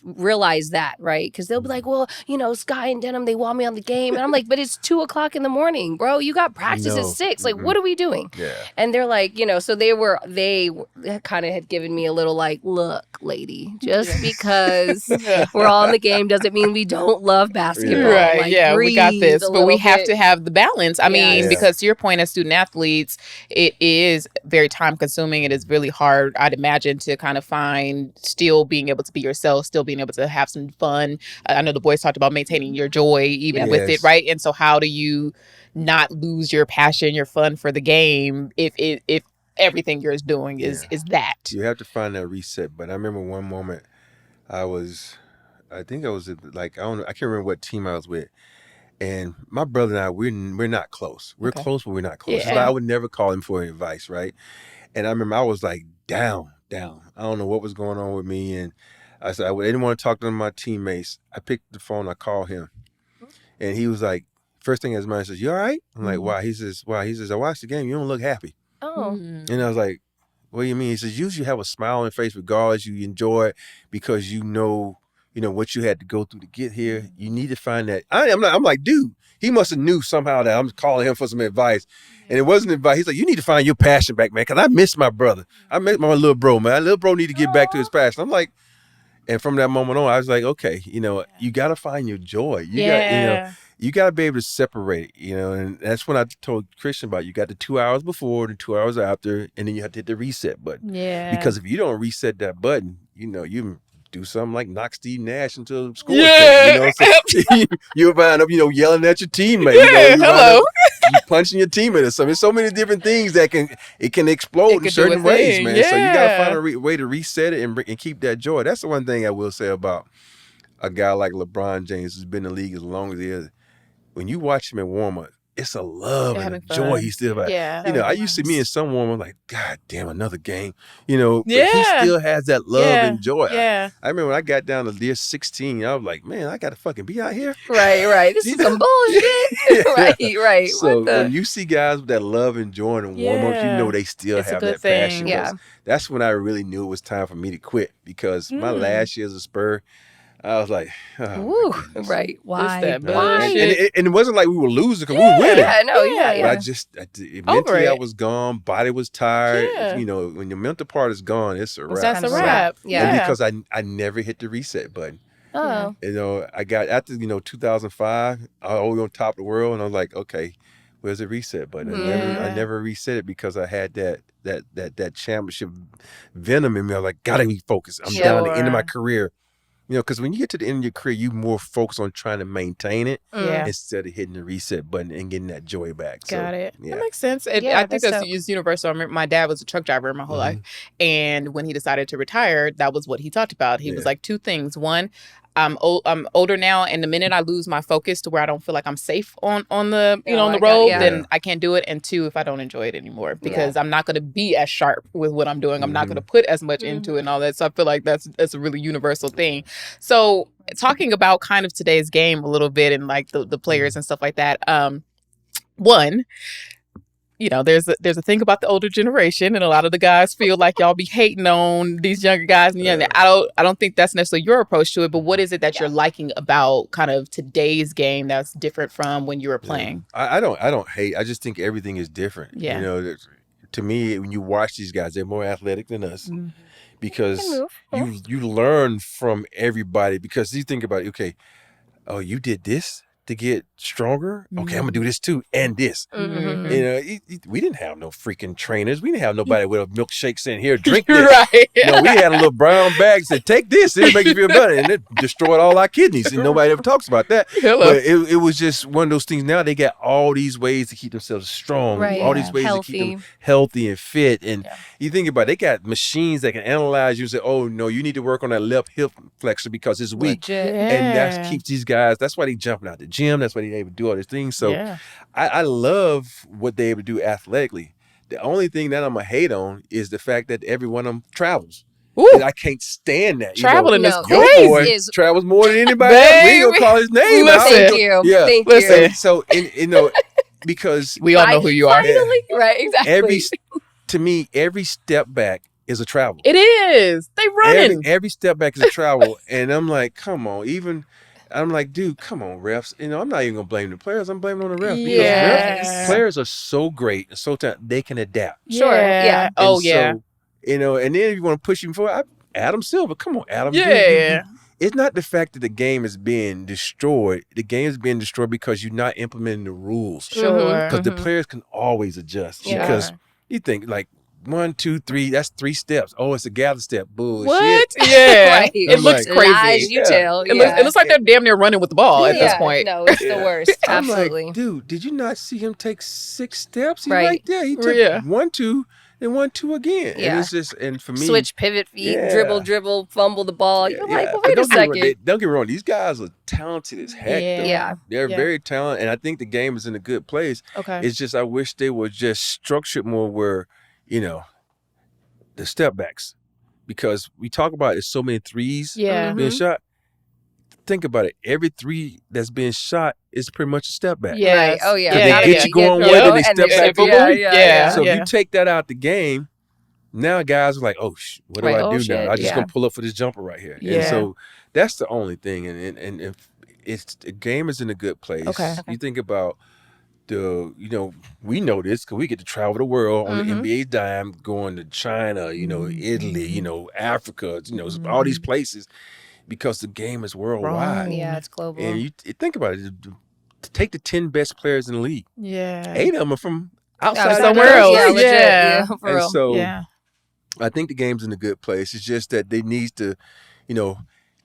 realize that, right? Because they'll be like, well, Sky and Denham, they want me on the game, and I'm like, but it's 2:00 in the morning, bro. You got practice at 6. Like, what are we doing? Yeah. And they're like, so they kind of had given me a little look, lady, just because we're all in the game doesn't mean we don't love basketball. Right. We got this. But we have to have the balance. I mean, because to your point, as student athletes, it is very time consuming. It is really hard, I'd imagine, to kind of find still being able to be yourself, still being able to have some fun. I know the boys talked about maintaining your joy even with it, right? And so how do you not lose your passion, your fun for the game if everything you're doing is that? You have to find that reset. But I remember one moment I think I was I can't remember what team I was with. And my brother and I, we're not close. We're close, but we're not close. Yeah. So I would never call him for advice, right? And I remember I was like down. I don't know what was going on with me. And I said, I didn't want to talk to my teammates. I picked the phone, I called him. And he was like, first thing in his mind says, you all right? I'm like, why? He says, I watched the game. You don't look happy. Oh. And I was like, what do you mean? He says, usually you have a smile on your face regardless. You enjoy it because you know what you had to go through to get here. You need to find that. I'm like, dude, he must have knew somehow that I'm calling him for some advice. And it wasn't advice. He's like, you need to find your passion back, man, because I miss my brother. I miss my little bro, man. My little bro need to get back to his passion. I'm like, and from that moment on, I was like, okay, you got to find your joy. You got to be able to separate it, and that's when I told Christian about you got the 2 hours before, the 2 hours after, and then you have to hit the reset button. Yeah. Because if you don't reset that button, you do something like knock Steve Nash into a score. Yeah. So you wind up, yelling at your teammate. Yeah, hello. You punching your teammate or something. There's so many different things that can explode in certain ways, man. Yeah. So you got to find a way to reset it and keep that joy. That's the one thing I will say about a guy like LeBron James, who's been in the league as long as he is. When you watch him in warm-up, it's a love and a joy he's still about. Yeah, I used to be in some warm-up like, God damn, another game. But he still has that love and joy. Yeah. I remember when I got down to year 16, I was like, man, I got to fucking be out here. Right. This is some bullshit. Right. So when you see guys with that love and joy in warm-ups, they still have that passion. Yeah. That's when I really knew it was time for me to quit, because my last year as a Spur, I was like, right. Why? And it wasn't like we were losing, because we were winning. But mentally I was gone. Body was tired. Yeah. When your mental part is gone, it's a wrap. That's a wrap. Yeah. And because I never hit the reset button. Oh. I got after 2005. I was on top of the world, and I was like, okay, where's the reset button? I never reset it because I had that championship venom in me. I was like, gotta be focused. I'm down at the end of my career. Because when you get to the end of your career, you more focus on trying to maintain it instead of hitting the reset button and getting that joy back. Got it. Yeah. That makes sense. I think that's universper. I remember my dad was a truck driver my whole life. And when he decided to retire, that was what he talked about. He was like, two things. One, I'm older now, and the minute I lose my focus to where I don't feel like I'm safe on the on the road, then I can't do it. And two, if I don't enjoy it anymore, because I'm not going to be as sharp with what I'm doing. I'm not going to put as much into it and all that. So I feel like that's a really universal thing. So talking about kind of today's game a little bit and like the players and stuff like that. One, there's a thing about the older generation, and a lot of the guys feel like y'all be hating on these younger guys. And I don't think that's necessarily your approach to it. But what is it that you're liking about kind of today's game that's different from when you were playing? I don't hate. I just think everything is different. Yeah. To me, when you watch these guys, they're more athletic than us because you learn from everybody. Because you think about it, okay, oh, you did this to get stronger. Okay, I'm gonna do this too, and this. We didn't have no freaking trainers. We didn't have nobody with a milkshake saying, "Here, drink this." Right. No, we had a little brown bag that said, "Take this. It'll make you feel better," and it destroyed all our kidneys. And nobody ever talks about that. Hello. But it was just one of those things. Now they got all these ways to keep themselves strong, all these ways to keep them healthy and fit. And you think about it, they got machines that can analyze you and say, "Oh no, you need to work on that left hip flexor because it's weak." And that keeps these guys. That's why they jumping out the gym. That's why they able to do all these things. So I love what they're able to do athletically. The only thing that I'm gonna hate on is the fact that every one of them travels. And I can't stand that. Traveling is your crazy. boy travels more than anybody else. We ain't gonna call his name out. Thank you. Yeah. Thank you. So because we all know who you are. Right, exactly. To me, every step back is a travel. It is. They running. Every step back is a travel. And I'm like, come on, I'm like, dude, come on, refs. I'm not even gonna blame the players. I'm blaming on the refs because players are so great and so talented. They can adapt. Sure. Yeah. So, and then if you want to push him forward, Adam Silver. Come on, Adam. Yeah. It's not the fact that the game is being destroyed. The game is being destroyed because you're not implementing the rules. Sure. Because the players can always adjust. Yeah. Because you think like 1, 2, 3. That's 3 steps. Oh, it's a gather step. Bullshit. What? Yeah. Right. It looks crazy. Lies you tell. It looks like they're damn near running with the ball at this point. No, it's the worst. Absolutely. I'm like, dude, did you not see him take 6 steps? He's Right. right there. He took 1, 2, and 1, 2 again. Yeah. And it's just, and for me, switch, pivot feet, dribble, fumble the ball. You're like, well, wait a don't second. don't get me wrong. These guys are talented as heck. Though. Yeah. They're very talented, and I think the game is in a good place. Okay. It's just I wish they were just structured more where, the step backs, because we talk about there's so many threes being shot. Think about it. Every 3 that's being shot is pretty much a step back. Yeah. Right. Oh, yeah. They get you going with it, they step back. So if Yeah. you take that out the game, now guys are like, oh, what do I do now? I'm just going to pull up for this jumper right here. Yeah. And so that's the only thing. And if the game is in a good place, you think about we know this because we get to travel the world on the NBA dime, going to China, Italy, Africa, all these places, because the game is worldwide. Yeah, it's global. And you think about it, to take the 10 best players in the league, 8 of them are from outside somewhere else. Yeah, legit. Yeah. For and real. so I think the game's in a good place. It's just that they need to,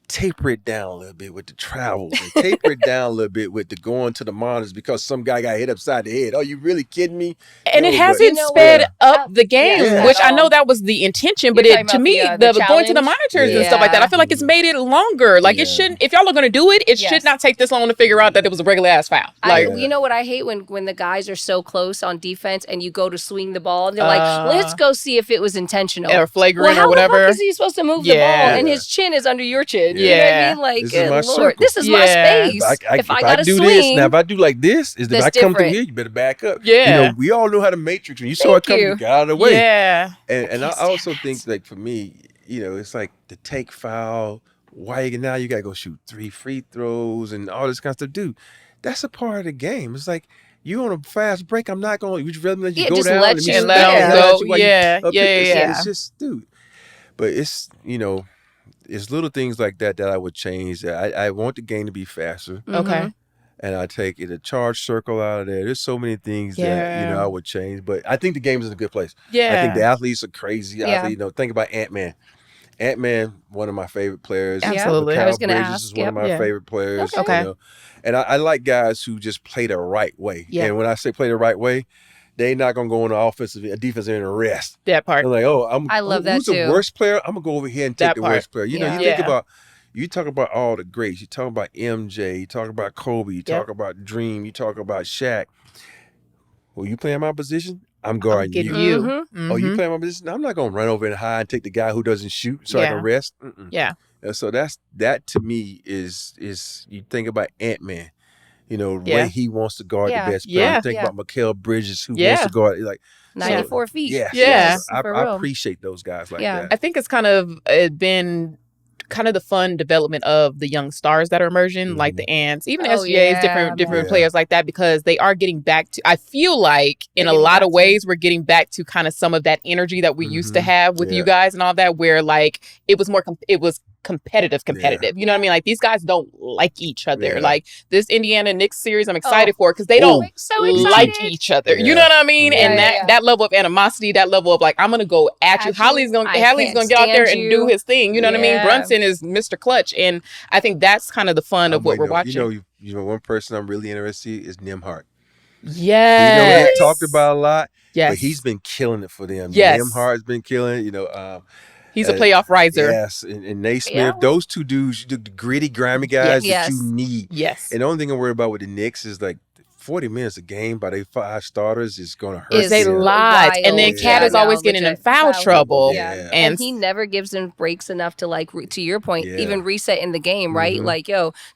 taper it down a little bit with the travels and taper it down a little bit with the going to the monitors because some guy got hit upside the head. Are you really kidding me? And it hasn't sped up the game, which I know that was the intention, but to me, the going to the monitors and stuff like that, I feel like it's made it longer. Like it shouldn't, if y'all are going to do it, it should not take this long to figure out that it was a regular ass foul. Like, you know what I hate when the guys are so close on defense and you go to swing the ball and they're like, let's go see if it was intentional. Or flagrant or whatever. How the fuck is he supposed to move the ball and his chin is under your chin? You know what I mean? Like, this is my Lord, this is my space. If I gotta do swing, this, now if I do like this, if I come through here, you better back up. Yeah. We all know how to matrix. When you saw it coming, you got out of the way. Yeah. And I also think, like, for me, it's like the take foul. Now you got to go shoot 3 free throws and all this kind of stuff. Dude, that's a part of the game. It's like, you on a fast break, I'm not going to, would you rather let you go down? Let them go. Yeah. It's just, dude. But it's, it's little things like that I would change. I want the game to be faster. Okay. And I take a charge circle out of there. There's so many things that, I would change. But I think the game is in a good place. Yeah. I think the athletes are crazy. Think about Ant-Man. Ant-Man, one of my favorite players. Absolutely. I was going to Bridges ask. is one of my favorite players. Okay. And I like guys who just play the right way. Yeah. And when I say play the right way, they're not going to go on the defensive end and rest. That part. They're like, I love that who's too. the worst player? I'm going to go over here and take the worst player. You think about, you talk about all the greats. You talk about MJ. You talk about Kobe. You talk about Dream. You talk about Shaq. Well, you playing my position? I'm guarding you. Mm-hmm. Oh, you playing my position? I'm not going to run over and high and take the guy who doesn't shoot so I can rest. Yeah. And so that to me is you think about Ant-Man. the way he wants to guard the best player. Yeah. Think about Mikal Bridges, who wants to guard, like, 94 feet. Yeah. So I appreciate those guys like that. I think it's kind of been kind of the fun development of the young stars that are emerging, like the Ants, even SGAs, different players like that, because they are getting back to, I feel like in a lot of ways, we're getting back to kind of some of that energy that we used to have with you guys and all that, where like it was more, it was competitive. You know what I mean? Like these guys don't like each other. Like this Indiana Knicks series, I'm excited for because they don't like each other. You know what I mean? And that level of animosity, that level of like, I'm gonna go at you. Hallie's gonna get out there and do his thing. You know what I mean? Brunson is Mr. Clutch, and I think that's kind of the fun of what we're watching. You know, one person I'm really interested in is Nembhard. Yes. He talked about a lot. Yes. But he's been killing it for them. Yes. Nembhard's been killing it. He's a playoff riser. Yes, and Naismith, those two dudes, the gritty, grimy guys that you need. Yes. And the only thing I'm worried about with the Knicks is like 40 minutes a game by their 5 starters is going to hurt. Is a lot. And then Cat is always getting in foul trouble. And he never gives them breaks enough to, like, to your point, even reset in the game, right? Like,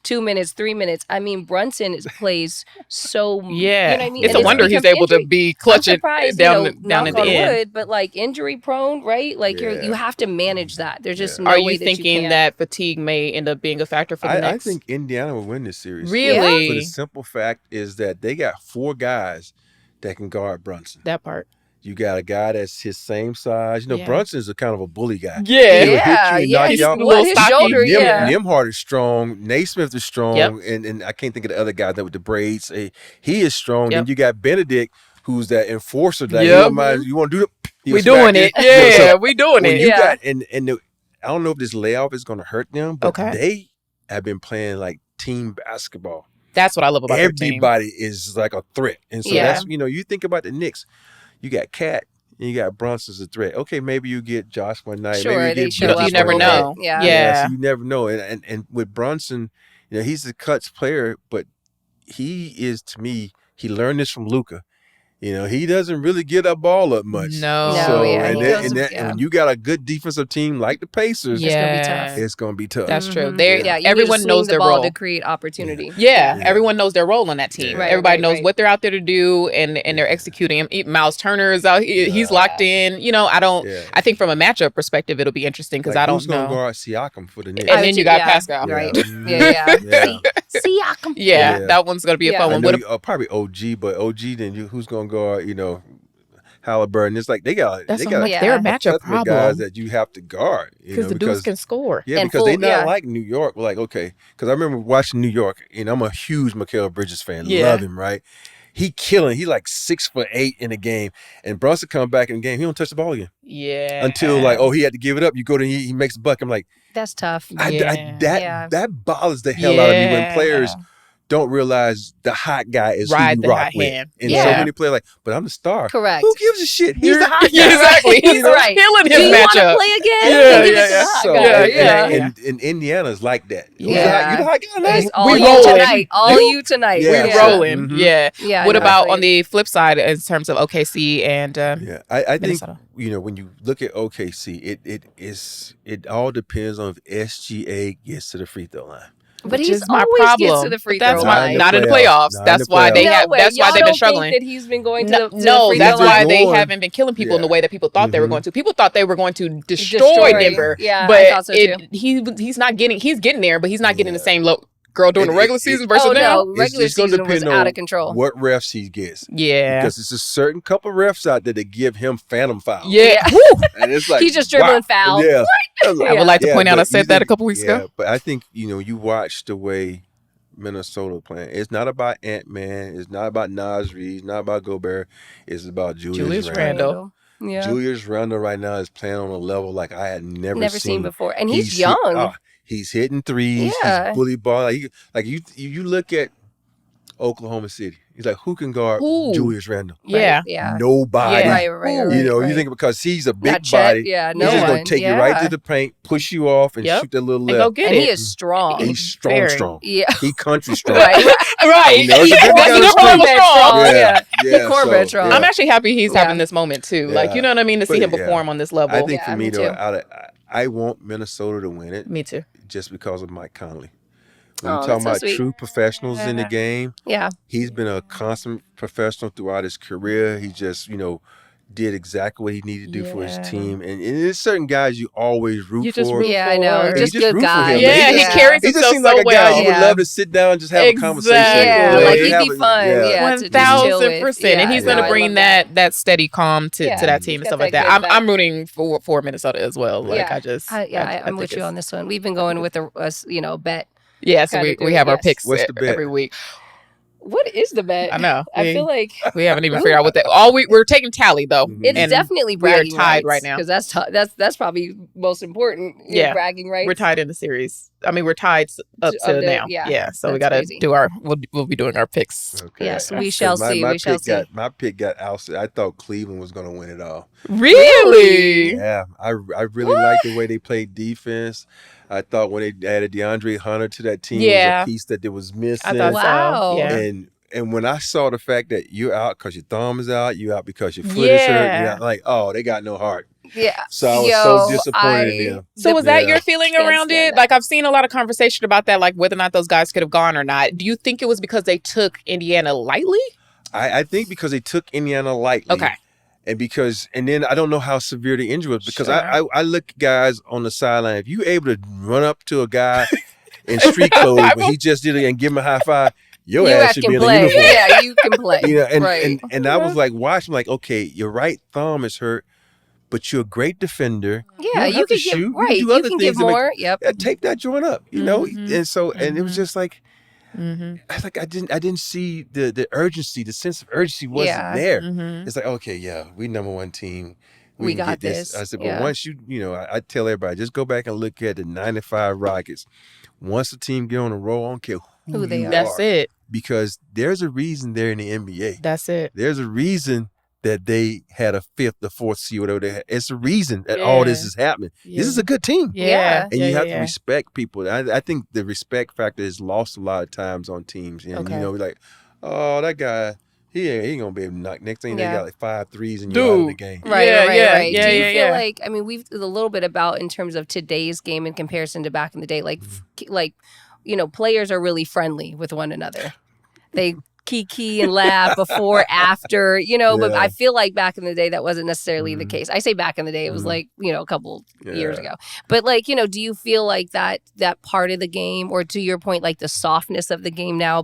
2 minutes, 3 minutes. I mean, Brunson plays so... You know what I mean? It's a wonder he's able to be clutching down at the end. Wood, but, like, injury prone, right? Like, you have to manage that. There's just no way that you can. Are you thinking that fatigue may end up being a factor for the Knicks? I think Indiana will win this series. Really? For the simple fact is that they got 4 guys that can guard Brunson. That part. You got a guy that's his same size. Brunson's a kind of a bully guy. His shoulder, Nembhard is strong. Naismith is strong. And I can't think of the other guy that with the braids. He is strong. And you got Benedict, who's that enforcer. That you want to do it? We doing it. Yeah, we doing it. You got, I don't know if this layoff is going to hurt them, but they have been playing like team basketball. That's what I love about their team. Everybody is like a threat. And so that's, you think about the Knicks, you got Cat and you got Brunson as a threat. Okay, maybe you get Josh one night. Sure, maybe they show up. You never know. So you never know. And with Brunson, he's a clutch player, but he is, to me, he learned this from Luka. He doesn't really get that ball up much. No. So, and when you got a good defensive team like the Pacers, it's going to be tough. It's going to be tough. That's true. Everyone knows their role to create opportunity. Everyone knows their role on that team. Everybody knows what they're out there to do, and they're executing. Miles Turner is out. He's locked in. I think from a matchup perspective, it'll be interesting because I don't know. Who's going to guard Siakam for the Knicks? And then you got Pascal. Right. Siakam. That one's going to be a fun one. Probably OG, but OG, then who's going to guard, Halliburton? It's like they're a matchup problem. Guys that you have to guard. Because the dudes can score. Yeah, because they're not like New York. We're like, okay. Because I remember watching New York, and I'm a huge Mikal Bridges fan. Love him, right? He killing. He like 6'8" in a game. And Brunson come back in the game, he don't touch the ball again. Yeah. Until he had to give it up. You go to he makes a buck. I'm like, that's tough. That bothers the hell out of me when players don't realize the hot guy is who you rock with. Hand. And so many players like, but I'm the star. Correct. Who gives a shit? He's the hot guy. Exactly. He's right. killing his matchup. Do you want matchup. to play again? And Indiana's like that. You the hot guy tonight? All you tonight. All you tonight. We rolling. Mm-hmm. Yeah. What about on the flip side in terms of OKC and I think when you look at OKC, it all depends on if SGA gets to the free throw line. But he's always gets to the free throw line. Not in the playoffs. That's why they have. That's why they've been struggling. That he's been going to the free no, that's throw why line. they haven't been killing people in the way that people thought they were going to. People thought they were going to destroy Denver. Yeah, but I thought so too. He's not getting. He's getting there, but he's not getting the same low. Girl, during the regular season versus now? Regular season was out of control. What refs he gets. Yeah. Because it's a certain couple refs out there that give him phantom fouls. Yeah. And it's like, he's just dribbling fouls. Yeah. I would like to point out I said that a couple weeks ago. But I think, you watch the way Minnesota playing. It's not about Ant-Man. It's not about Nasri. It's not about Gobert. It's about Julius Randle. Yeah. Julius Randle right now is playing on a level like I had never seen before. And he's young. He's hitting threes. Yeah. He's bully ball. Like you look at Oklahoma City. He's like, who can guard Julius Randle? Yeah. Nobody. Yeah. Right. You think because he's a big body. Yeah, he's just going to take you right to the paint, push you off, and shoot that little left. Go get and it. he is strong. He's strong. Yeah. He country strong. Right. That's He's strong. Yeah. Cornbread strong. I'm actually happy he's having this moment too. Yeah. Like, you know what I mean? To see him perform on this level. I think for me, though, I want Minnesota to win it. Me too. Just because of Mike Conley. When you're Oh, talking that's so about sweet. true professionals in the game, Yeah. he's been a constant professional throughout his career. He just, did exactly what he needed to do for his team. And there's certain guys you always root You just for. root Yeah, for. I know. You Just just good root for guy. him. Yeah, he carries He just himself seems like so a guy you well. would love to sit down and just have a conversation. Yeah, with. like Just he'd have be a- fun. Yeah, to just chill with. 1,000%. Yeah, And he's no, going to I bring love that steady calm to Yeah, that team and he's stuff got like that that. good I'm rooting for Minnesota as well. Like, Yeah. I'm with you on this one. We've been going with a bet. Yeah, so Kinda we do, have our yes. picks What's the bet? every week. What is the bet? I know. I feel like We haven't even figured out what that. We're taking tally though. it's And definitely we are bragging tied rights, right now. because that's probably most important. Yeah. Bragging rights. We're tied in the series. I mean, we're tied up Of to the- now. yeah, So we that's got to crazy. do we'll be doing our picks. Okay. Yes, we So shall see. My We shall pick see. my pick got ousted. I thought Cleveland was going to win it all. Really? Yeah, I really liked the way they played defense. I thought when they added DeAndre Hunter to that team Yeah. was a piece that there was missing. I thought Wow. so. Yeah. And when I saw the fact that you're out because your thumb is out, you out because your foot is hurt, Yeah. you're like, oh, they got no heart. Yeah. So I was so disappointed in them. So was that Yeah. your feeling Can't around stand it? that. Like, I've seen a lot of conversation about that, like whether or not those guys could have gone or not. Do you think it was because they took Indiana lightly? I think because they took Indiana lightly. Okay. And then I don't know how severe the injury was because Sure. I look at guys on the sideline. If you able to run up to a guy in street clothes when he just did it and give him a high five, your You ass should can be in a play. uniform. Yeah, you can play. Right. And I was like watching, like, okay, your right thumb is hurt, but you're a great defender. Yeah, don't you have to can give shoot. right. do You other can things give to make- more. Yep. Yeah, tape that joint up, Mhm. And so and it was Mhm. just like Mm-hmm. I didn't see the urgency, the sense of urgency wasn't Yeah. there. Mm-hmm. It's like, okay, yeah, we number one team. We can got get this. this. I said, but Yeah. once I tell everybody, just go back and look at the 95 Rockets. Once the team get on a roll, I don't care who they you are. That's are, it. because there's a reason they're in the NBA. That's it. There's a reason that they had a fifth, the fourth seed, whatever they had. It's a reason that all this Yeah. is happening. Yeah. This is a good team. Yeah. And you have to yeah. respect people. I think the respect factor is lost a lot of times on teams. And, Okay. like, oh, that guy, he ain't going to be able to knock. Next thing they Yeah. got like 5 threes and you're out of the Dude. game. Right, Yeah, right, yeah, right. yeah, Do you yeah, feel yeah. like, I mean, we've a little bit about in terms of today's game in comparison to back in the day, like, players are really friendly with one another. They kiki and laugh before, after, but Yeah. I feel like back in the day that wasn't necessarily the Mhm. case. I say back in the day, it was Mhm. like, a couple years Yeah. ago. But like, do you feel like that part of the game, or to your point, like the softness of the game now,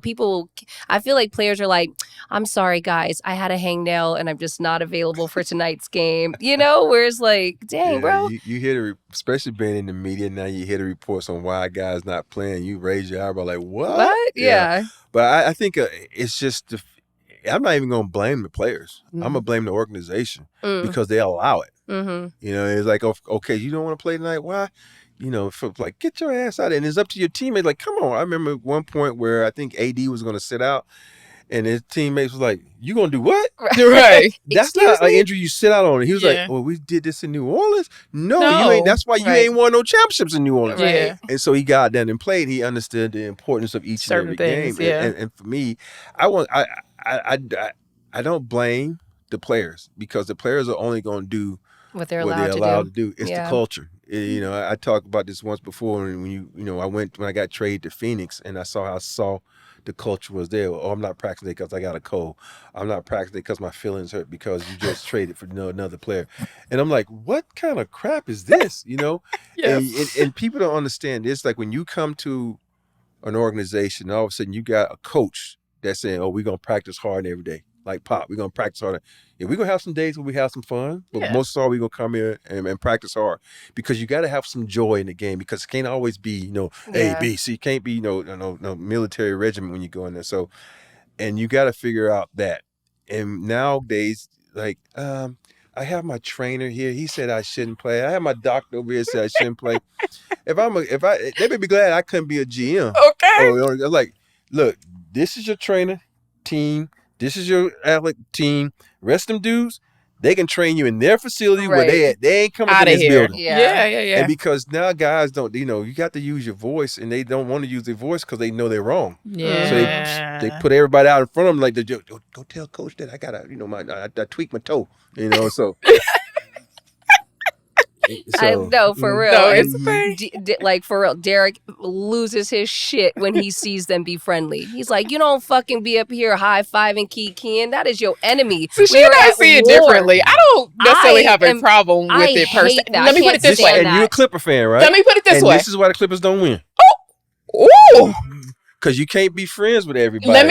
I feel like players are like, I'm sorry guys, I had a hangnail and I'm just not available for tonight's game, whereas like, dang, Yeah, bro. You hear especially being in the media now, you hear the reports on why a guy's not playing. You raise your eyebrow like, what? Yeah. But I think it's just, I'm not even going to blame the players. I'm going to blame the organization because they allow it. Mm-hmm. It's like, okay, you don't want to play tonight? Why? Like, get your ass out of it. And it's up to your teammates. Like, come on. I remember one point where I think AD was going to sit out, and his teammates was like, you going to do what? Right. That's Excuse not an me? injury you sit out on. He was Yeah. like, well, we did this in New Orleans. No, No. you ain't. That's why you Right. ain't won no championships in New Orleans. Right. Yeah. And so he got down and played. He understood the importance of each Certain and every things, game. yeah. And for me, I don't blame the players, because the players are only going to do What they're what allowed they're to allowed do. to do. It's Yeah. the culture. I talked about this once before when I got traded to Phoenix, and I saw the culture was there. Oh, I'm not practicing because I got a cold. I'm not practicing because my feelings hurt because you just traded for another player. And I'm like, what kind of crap is this? Yes. And people don't understand this. Like, when you come to an organization, all of a sudden you got a coach that's saying, oh, we're going to practice hard every day. Like, Pop, we're going to practice hard. Yeah, we're going to have some days where we have some fun, but Yeah. most of all, we're going to come here and practice hard, because you got to have some joy in the game, because it can't always be, A, Yeah. B, C. It can't be, no military regiment when you go in there. So, and you got to figure out that. And nowadays, like, I have my trainer here. He said I shouldn't play. I have my doctor over here said I shouldn't play. They may be glad I couldn't be a GM. Okay. I'm like, look, this is your trainer team. This is your athletic team. Rest of them dudes, they can train you in their facility where they Right. at. They ain't coming to Out of this here. building. Yeah. And because now guys don't, you got to use your voice, and they don't want to use their voice because they know they're wrong. Yeah. So they put everybody out in front of them, like, go tell coach that I got to, I tweaked my toe, so. I So, know, for real. No, And it's a thing. like, for real, Derek loses his shit when he sees them be friendly. He's like, you don't fucking be up here high-fiving Kikiing. That is your enemy. So she We and are I at see it war. differently. I don't necessarily have a am- problem with I it personally. hate that. Let me I put it can't this way. stand and you're a that. Clipper fan, right? Let me put it this and way. this is why the Clippers don't win. Ooh. Because you can't be friends with everybody. Let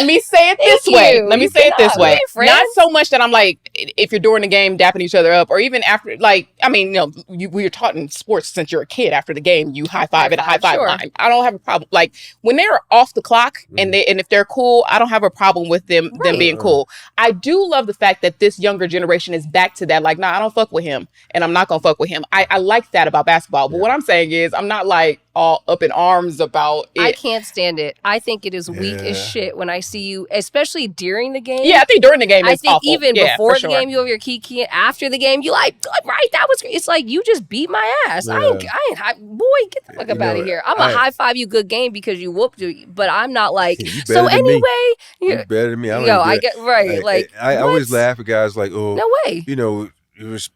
me say it this Thank way. you. Let me You say it this cannot. way. We ain't friends. Not so much that I'm like, if you're during the game dapping each other up, or even after, like, I mean, we were taught in sports since you're a kid. After the game, you high five at a high five sure. line. I don't have a problem. Like when they're off the clock and if they're cool, I don't have a problem with them being cool. I do love the fact that this younger generation is back to that. Like, nah, I don't fuck with him, and I'm not gonna fuck with him. I like that about basketball. But what I'm saying is, I'm not like all up in arms about it. I can't stand it. I think it is weak as shit when I see you, especially during the game. Yeah, I think during the game I it's think awful. even Yeah, before for the sure. game, you over your kiki. After the game, you like, right, that was great. It's like, you just beat my ass. Yeah. I ain't, boy, get the fuck up out of here. I'm a high five you good game because you whooped you, but I'm not like, You better so than me. anyway. You better than me. I don't Yo, even I get, right, like, I always what? laugh at guys like, oh, No way. it was,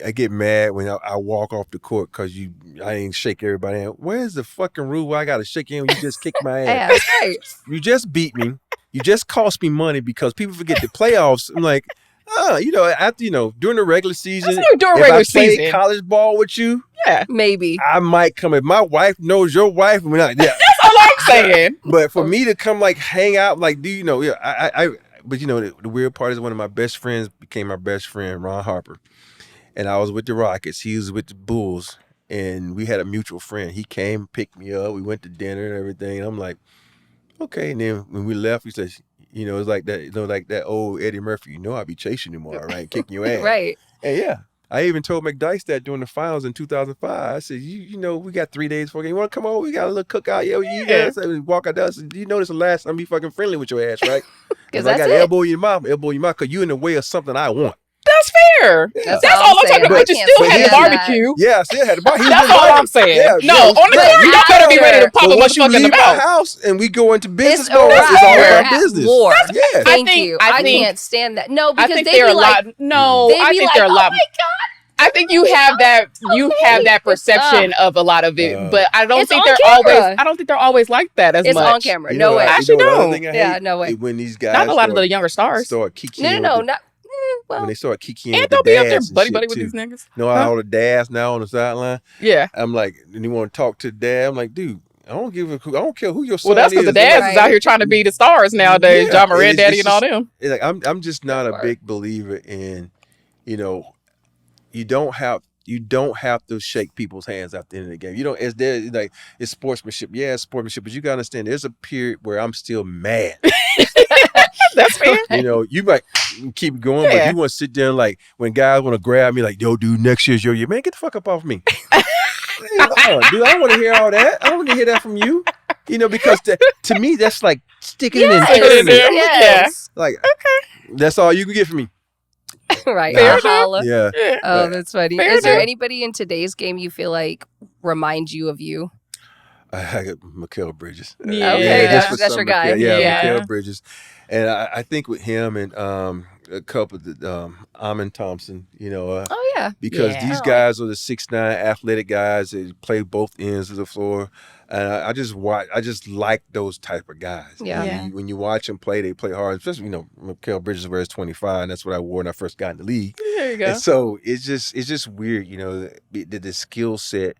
I get mad when I walk off the court because I ain't shake everybody hand. Where's the fucking rule where I got to shake you when you just kicked my ass? Right. You just beat me. You just cost me money because people forget the playoffs. I'm like, after, during the regular season, That's like during if regular I played season. college ball with you, Yeah, Maybe. I might come. If my wife knows your wife, we're not, yeah. that's all I'm saying. But for me to come like hang out, like, but the weird part is one of my best friends became my best friend, Ron Harper. And I was with the Rockets. He was with the Bulls. And we had a mutual friend. He came, picked me up. We went to dinner and everything. And I'm like, okay. And then when we left, he says, it's like that, like that old Eddie Murphy, I'll be chasing you tomorrow, right? Kicking your ass. Right. And yeah. I even told McDyess that during the finals in 2005. I said, we got 3 days before game. You want to come over? We got a little cookout. Yeah. So we walk out there. I said, this is the last time we fucking friendly with your ass, right? Because I that's got it. elbow in your mouth, because you're in the way of something I want. That's fair. Yeah. That's all I'm talking saying. about. But you I still can't had the stand barbecue. Yeah, I still had the bar. That's all I'm saying. No, on the court, y'all better be ready to pop a Once you motherfucker in the leave my mouth. house and we go into business It's mode, a it's all wrap. about We're at business. war. Yeah. Thank think- you. I I think- can't stand that. No, I because think they there are be a like, lot. No, they I be think like, there are a lot. oh my God. I think you have that. You have that perception of a lot of it, but I don't It's think on they're camera. always. I don't think they're always like that as It's much. on camera. No way. I actually don't. Yeah, no way. When these guys Not a lot of the younger stars. start kikiing. No, not. Well, when they start kikiing And with they'll the be up there dads and buddy shit, buddy with too. these niggas. All the dads now on the sideline. Yeah. I'm like, and you want to talk to the dad? I'm like, dude, I don't care who your son Well, that's because is. the dads Right. is out here trying to be the stars nowadays. Yeah, John Moran, it's Daddy, just- and all them. It's like I'm just not That a part. big believer in, you don't have to shake people's hands after the end of the game. It's sportsmanship. Yeah, it's sportsmanship, but you gotta understand there's a period where I'm still mad. That's fair. You might keep going, but Yeah. you want to sit there and like when guys want to grab me like, yo, dude, next year's your year. Man, get the fuck up off me. Dude, I don't want to hear all that. I don't want to hear that from you. Because to me, that's like sticking yes, it in and turning it. yes. Like, that's all you can get from me. Right. Fair I'll holla. Yeah. Oh, that's funny. Fair Is there enough. anybody in today's game you feel like reminds you of you? I got Mikal Bridges. Yeah. Okay, just that's for your some guy. Mikal- Yeah, Yeah. Mikal Bridges. And I think with him and a couple of the Amin Thompson, Oh, yeah. because Yeah. these guys are the 6'9" athletic guys that play both ends of the floor. And I just like those type of guys. Yeah. Yeah. When you watch them play, they play hard. Especially, Mikal Bridges wears 25, and that's what I wore when I first got in the league. There you go. And so it's just weird, the skill set.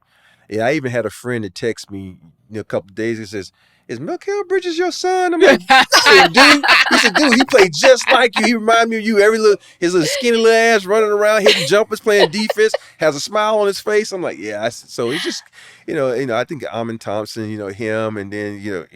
Yeah, I even had a friend that text me a couple of days and says, "Is Mikal Bridges your son?" I'm like, dude. He said, "Dude, he played just like you. He reminded me of you. His little skinny little ass running around, hitting jumpers, playing defense, has a smile on his face." I'm like, yeah. So it's just, I think Amin Thompson, him, and then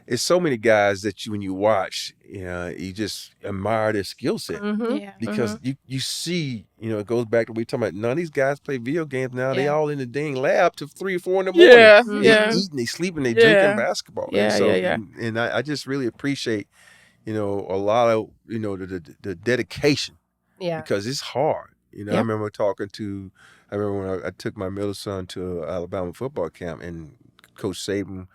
it's so many guys that when you watch, you just admire their skill set. Mm-hmm. Yeah. Because you see, it goes back to what we talking about. None of these guys play video games now. They Yeah. all in the dang lab till 3 or 4 in the morning. Yeah. They Yeah. eating, they sleeping, they Yeah. drinking basketball. Yeah, And so, yeah. And I just really appreciate, a lot of, the dedication Yeah. because it's hard. I Yeah. remember when I took my middle son to Alabama football camp and Coach Saban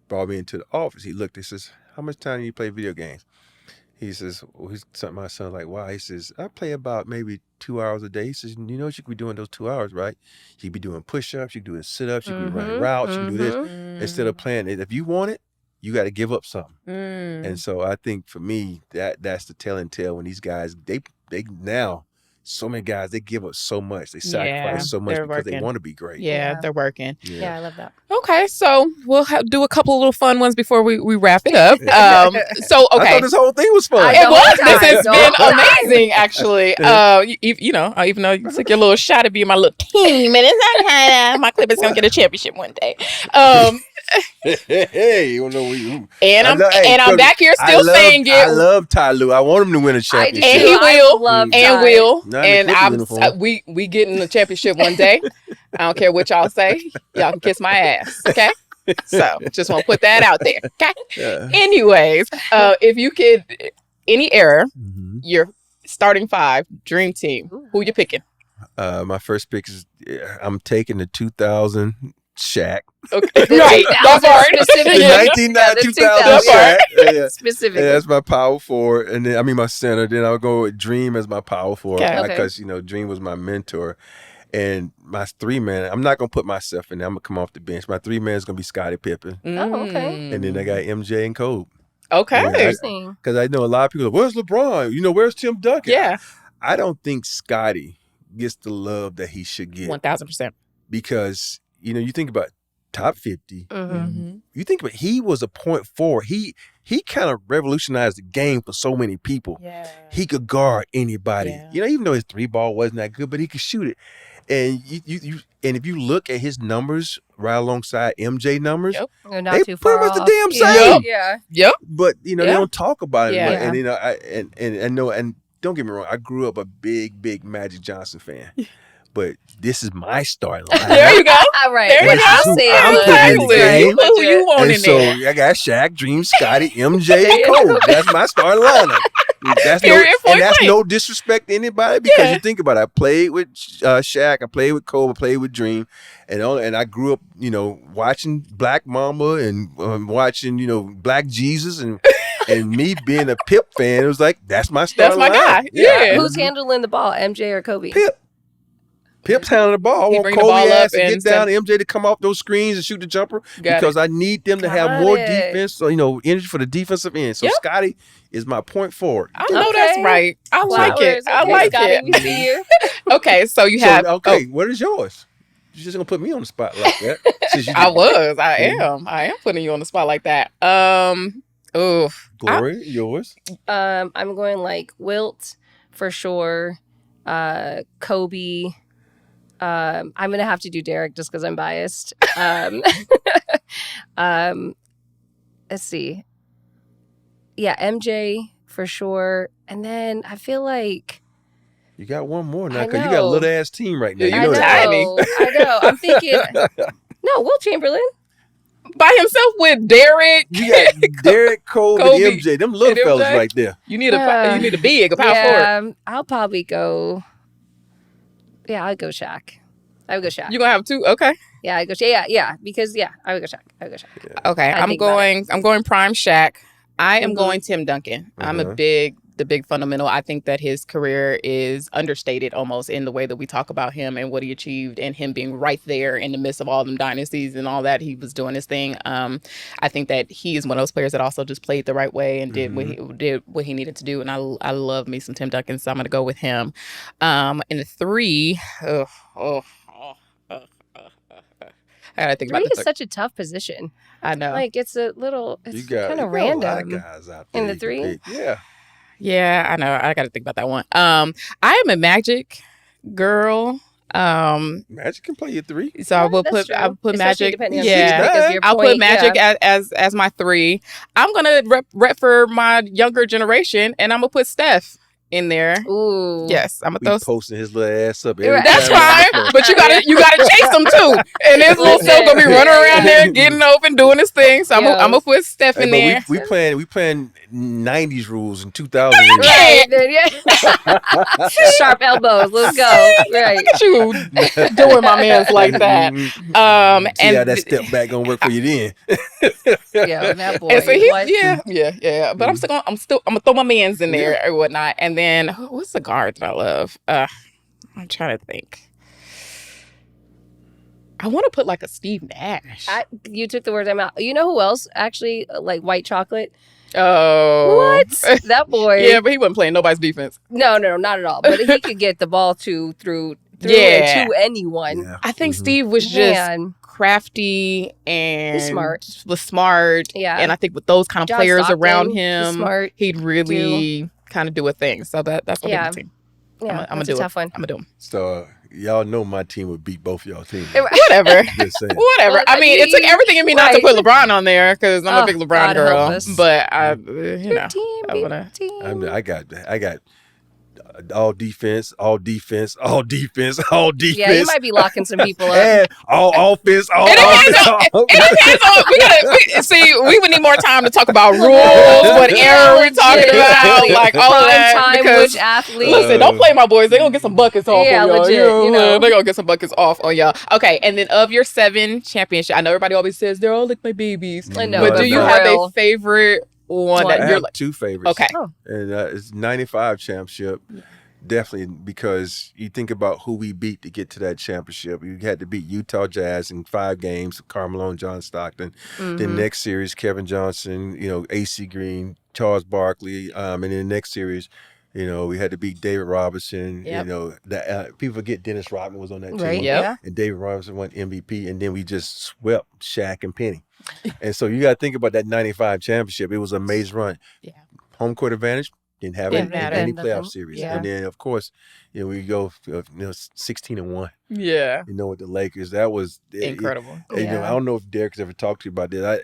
brought me into the office. He looked and says, "How much time do you play video games?" he says, my son like, wow. He says, I play about maybe 2 hours a day. He says, you know what you could be doing those 2 hours, right? You could be doing push-ups, you could be doing sit-ups, you could be running routes, you can do this. Instead of playing it, if you want it, you got to give up something. And so I think for me, that's the telling tale when these guys, they now, so many guys, they give up so much. They sacrifice so much because they want to be great. Yeah, they're working. Yeah, I love that. Okay, so we'll do a couple of little fun ones before we wrap it up. So, okay. I thought this whole thing was fun. It was. This has been amazing, actually. You know, even though you took your little shot at being my little team, and it's like, my Clippers going to get a championship one day. Hey, you don't know who. And I'm back here still saying it. I love Ty Lue. I want him to win a championship. And he will. And will. And we getting the championship one day. I don't care what y'all say. Y'all can kiss my ass. Okay. So just want to put that out there. Okay. Yeah. Anyways, if you could, any era, your starting 5 dream team, who you picking? My first pick is I'm taking the 2000 Shaq. Okay. Right. That's our specific. 1990 2000 Shaq. Yeah. Specifically. Yeah, that's my power forward. And then, my center. Then I'll go with Dream as my power forward. Okay. Because, Dream was my mentor. And my 3-man, I'm not going to put myself in there. I'm going to come off the bench. My 3-man is going to be Scottie Pippen. Oh, okay. And then I got MJ and Kobe. Okay. Interesting. Because I know a lot of people are, where's LeBron? Where's Tim Duncan? Yeah. I don't think Scottie gets the love that he should get. 1000%. Because, you think about top 50. You think about he was a point forward. He kind of revolutionized the game for so many people. Yeah. He could guard anybody. Yeah. Even though his 3-ball wasn't that good, but he could shoot it. And and if you look at his numbers right alongside MJ numbers, they're not they too far pretty much off. the damn same. Yep. But they don't talk about it. Yeah. And I know, and don't get me wrong, I grew up a big Magic Johnson fan. But this is my starting line. There you go. All right. There you go. You put who you want in there. So I got Shaq, Dream, Scottie, MJ, and Kobe. That's my starting lineup. That's no disrespect to anybody because you think about it. I played with Shaq, I played with Kobe, I played with Dream, and I grew up, watching Black Mamba and watching, Black Jesus and me being a Pip fan. It was like that's my starting lineup. That's my guy. Yeah. Who's handling the ball, MJ or Kobe? Pip's handling the ball. I want Kobe ass to get down, MJ to come off those screens and shoot the jumper because I need them to have more defense, energy for the defensive end. So Scottie is my point forward. I know that's right. I like it. I like it. We see you. Okay, so you have. What is yours? You're just gonna put me on the spot like that? I am putting you on the spot like that. Gloria, yours? I'm going like Wilt for sure. Kobe. I'm gonna have to do Derek just because I'm biased. Let's see. Yeah, MJ for sure, and then I feel like you got one more now because you got a little ass team right now. I know. I'm thinking. No, Wilt Chamberlain by himself with Derek. You got Derek, Kobe, and MJ. Them little fellas right there. You need a big, a power forward. I'll probably go. Yeah, I'll go Shaq. I would go Shaq. You gonna have 2? Okay. Yeah, I go Shaq. Yeah, because I would go Shaq. Yeah. Okay, I'm going prime Shaq. I am going Tim Duncan. I'm the big fundamental. I think that his career is understated almost in the way that we talk about him and what he achieved and him being right there in the midst of all them dynasties and all that. He was doing his thing. I think that he is one of those players that also just played the right way and did what he needed to do. And I love me some Tim Duncan, so I'm going to go with him. In the 3, I gotta think about it. 3 is such a tough position. I know. Like it's kind of random. A lot of guys out there in the 3. Yeah, I know. I gotta think about that one. I am a Magic girl. Magic can play your 3. So I will put Magic. Yeah, I'll put Magic as my 3. I'm gonna rep for my younger generation, and I'm gonna put Steph in there. Ooh. Yes, I'm We gonna throw. posting his little ass up. That's fine, but you gotta chase him too. And his little self gonna be running around there, getting open, doing his thing. So I'm gonna put Steph in there. We playing 90s rules and 2000 rules. Right. Yeah. Sharp elbows. Let's go. Right. Look at you doing my man's like that. See how that step back gonna work for you then. Yeah, that boy. And so yeah. But I'm gonna throw my man's in there or whatnot. And then what's the guard that I love? I'm trying to think. I want to put like a Steve Nash. You took the words out of my mouth. You know who else actually like white chocolate? Oh, What? That boy. Yeah, but he wasn't playing nobody's defense. No, not at all. But he could get the ball through and to anyone. Yeah. I think Steve was just crafty and was smart. Yeah. And I think with those kind of John players Stockton around was him, smart he'd really kind of do a thing. So that's gonna be my team. Yeah, I'm that's gonna do a tough one. I'm gonna do him. So y'all know my team would beat both y'all teams. Whatever. Just saying. Whatever. Well, I mean, it took everything in me not to put LeBron on there because I'm a big LeBron God help girl. us. But Your team, I wanna. I got all defense. Yeah, you might be locking some people up. And all offense. We would need more time to talk about rules, what era we're talking about, like all of that. Time, Because which athlete. listen, don't play my boys. They're gonna get some buckets off Yeah, on y'all. legit, you know. They're gonna get some buckets off on y'all. Okay, and then of your 7 championship, I know everybody always says they're all like my babies. I know, But do you for have real. a favorite one I that you're have like? 2 favorites. Okay. And it's 95 championship. Definitely, because you think about who we beat to get to that championship. You had to beat Utah Jazz in 5 games, Carmelo and John Stockton. The next series, Kevin Johnson, AC Green, Charles Barkley. And then the next series, we had to beat David Robinson. Yep. People forget Dennis Rodman was on that team. Right, Yep. yeah. And David Robinson won MVP. And then we just swept Shaq and Penny. And so you got to think about that 95 championship. It was an amazing run. Yeah. Home court advantage. Didn't have Didn't any matter. playoff series. Yeah. And then, of course, we go 16-1. Yeah. With the Lakers, that was Incredible. I don't know if Derek's ever talked to you about this.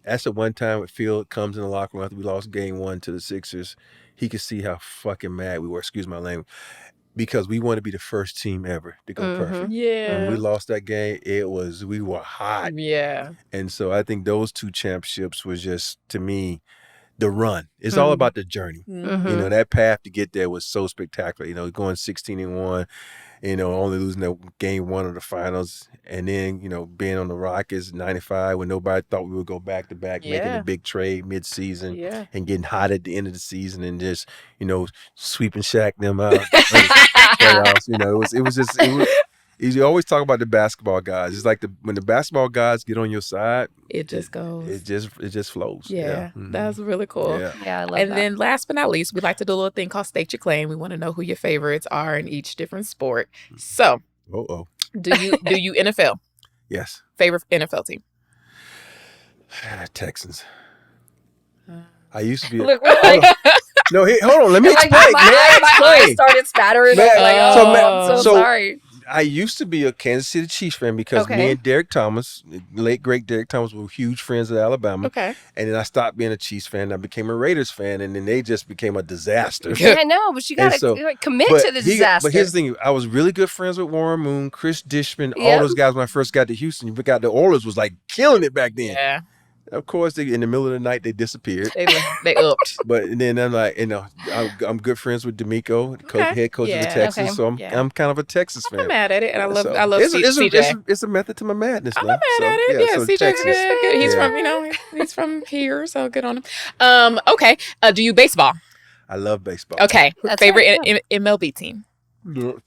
That's the one time Phil comes in the locker room after we lost game 1 to the Sixers. He could see how fucking mad we were. Excuse my language. Because we want to be the first team ever to go perfect. Yeah. When we lost that game, we were hot. Yeah. And so I think those 2 championships was just, to me, the run. It's all about the journey. That path to get there was so spectacular. Going 16-1, only losing that game 1 of the finals, and then being on the Rockets 95 when nobody thought we would go back to back, making a big trade mid-season, and getting hot at the end of the season, and just sweeping Shaq them out. Playoffs. It was just. You always talk about the basketball guys. It's like when the basketball guys get on your side, it just goes. It just flows. Yeah. That's really cool. Yeah, I love that. And then last but not least, we like to do a little thing called State Your Claim. We want to know who your favorites are in each different sport. So, do you NFL? Yes. Favorite NFL team? Texans. I used to be. Look, we're like, no, hold on. Let me explain. my eyes started spattering. I'm so sorry. I used to be a Kansas City Chiefs fan because me and Derek Thomas, late great Derek Thomas, were huge friends at Alabama. Okay. And then I stopped being a Chiefs fan. I became a Raiders fan, and then they just became a disaster. I know, but you got to commit to the disaster. But here's the thing. I was really good friends with Warren Moon, Chris Dishman, all those guys when I first got to Houston. You forgot the Oilers was like killing it back then. Yeah. Of course, in the middle of the night, they disappeared. They upped. But then I'm like, I'm good friends with D'Amico, head coach of the Texans. So I'm kind of a Texas fan. I'm not mad at it, and I love CJ. It's a method to my madness. I'm not mad at it. Yeah, CJ's Texas. good. He's from he's from here, so good on him. Okay. Do you baseball? I love baseball. Okay. That's Favorite right, MLB team? The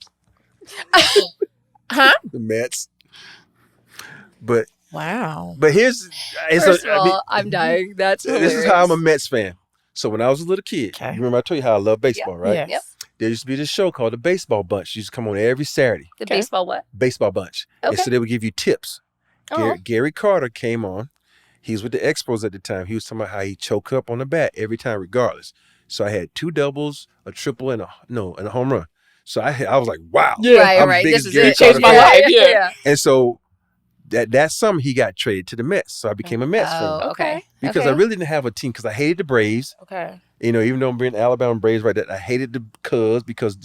Mets. Wow. But First of all, I'm dying. That's hilarious. This is how I'm a Mets fan. So when I was a little kid, you remember I told you how I love baseball, right? Yes. Yep. There used to be this show called The Baseball Bunch. It used to come on every Saturday. The baseball what? Baseball Bunch. And so they would give you tips. Gary Carter came on. He was with the Expos at the time. He was talking about how he choke up on the bat every time regardless. So I had 2 doubles, a triple, and a home run. So I was like, wow. Yeah, I'm right. big This as is Gary it. Carter Changed my fan. life. Yeah. And so that summer he got traded to the Mets, so I became a Mets fan. Oh, okay. Because I really didn't have a team because I hated the Braves. Okay. Even though I'm being Alabama Braves right there, I hated the Cubs because,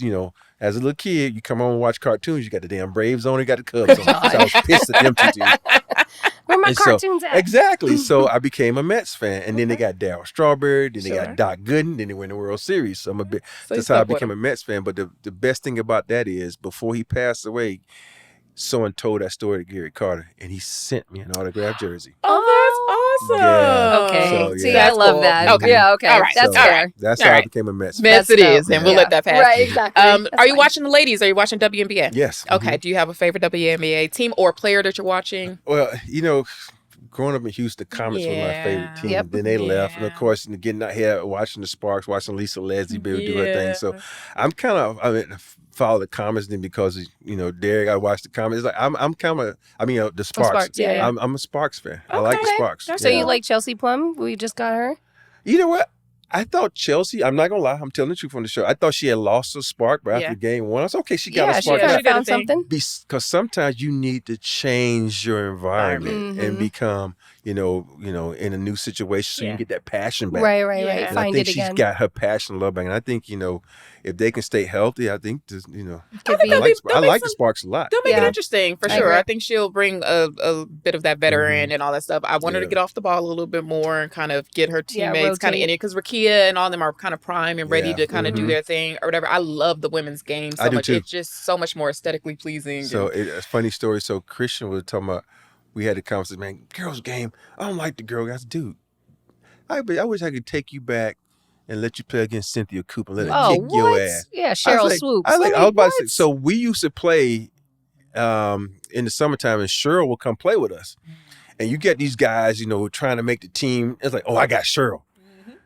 as a little kid, you come on and watch cartoons, you got the damn Braves on, you got the Cubs on. So I was pissed at them two teams. Where my cartoons at? Exactly. So I became a Mets fan. And then they got Darryl Strawberry, then they got Doc Gooden, then they win the World Series. So that's how I became a Mets fan. But the best thing about that is before he passed away, someone told that story to Gary Carter, and he sent me an autographed jersey. Oh, that's awesome. Yeah. Okay. So, See, yeah. I love that. Okay. Yeah, okay. All right. That's All fair. right. That's All how I right. became a Mets fan. Mets it is, and we'll let that pass. Right, exactly. Are you watching the ladies? Are you watching WNBA? Yes. Okay. Do you have a favorite WNBA team or player that you're watching? Well, growing up in Houston, the Comets was my favorite team. Yep. Then they left. And of course, getting out here, watching the Sparks, watching Lisa Leslie be able to do her thing. So I'm kind of, follow the Comets then because, Derek, I watched the Comets. It's like, I'm kind of, the Sparks. Sparks, yeah. I'm a Sparks fan. I like the Sparks. So you like Chelsea Plum? We just got her? You know what? I thought Chelsea, I'm not going to lie, I'm telling the truth on the show. I thought she had lost her spark, but after game one, I was okay, she got a spark. She back. found something. Because sometimes you need to change your environment and become, in a new situation so you can get that passion back. Right. And Find I think it again. she's got her passion and love back. And I think, if they can stay healthy, I think, I like the Sparks a lot. They'll make it interesting for sure. agree. I think she'll bring a bit of that veteran and all that stuff. I want her to get off the ball a little bit more and kind of get her teammates kind of in it because Rakia and all of them are kind of prime and ready to kind of do their thing or whatever. I love the women's game so much. Too. It's just so much more aesthetically pleasing. So it's a funny story. So Christian was talking about, we had a conversation, man, girls game, I don't like the girl guys. Dude, I wish I could take you back and let you play against Cynthia Cooper and let her kick your ass. Yeah, Cheryl Swoops. I was about to say, so we used to play in the summertime and Cheryl would come play with us. And you get these guys, trying to make the team. It's like, oh, I got Cheryl.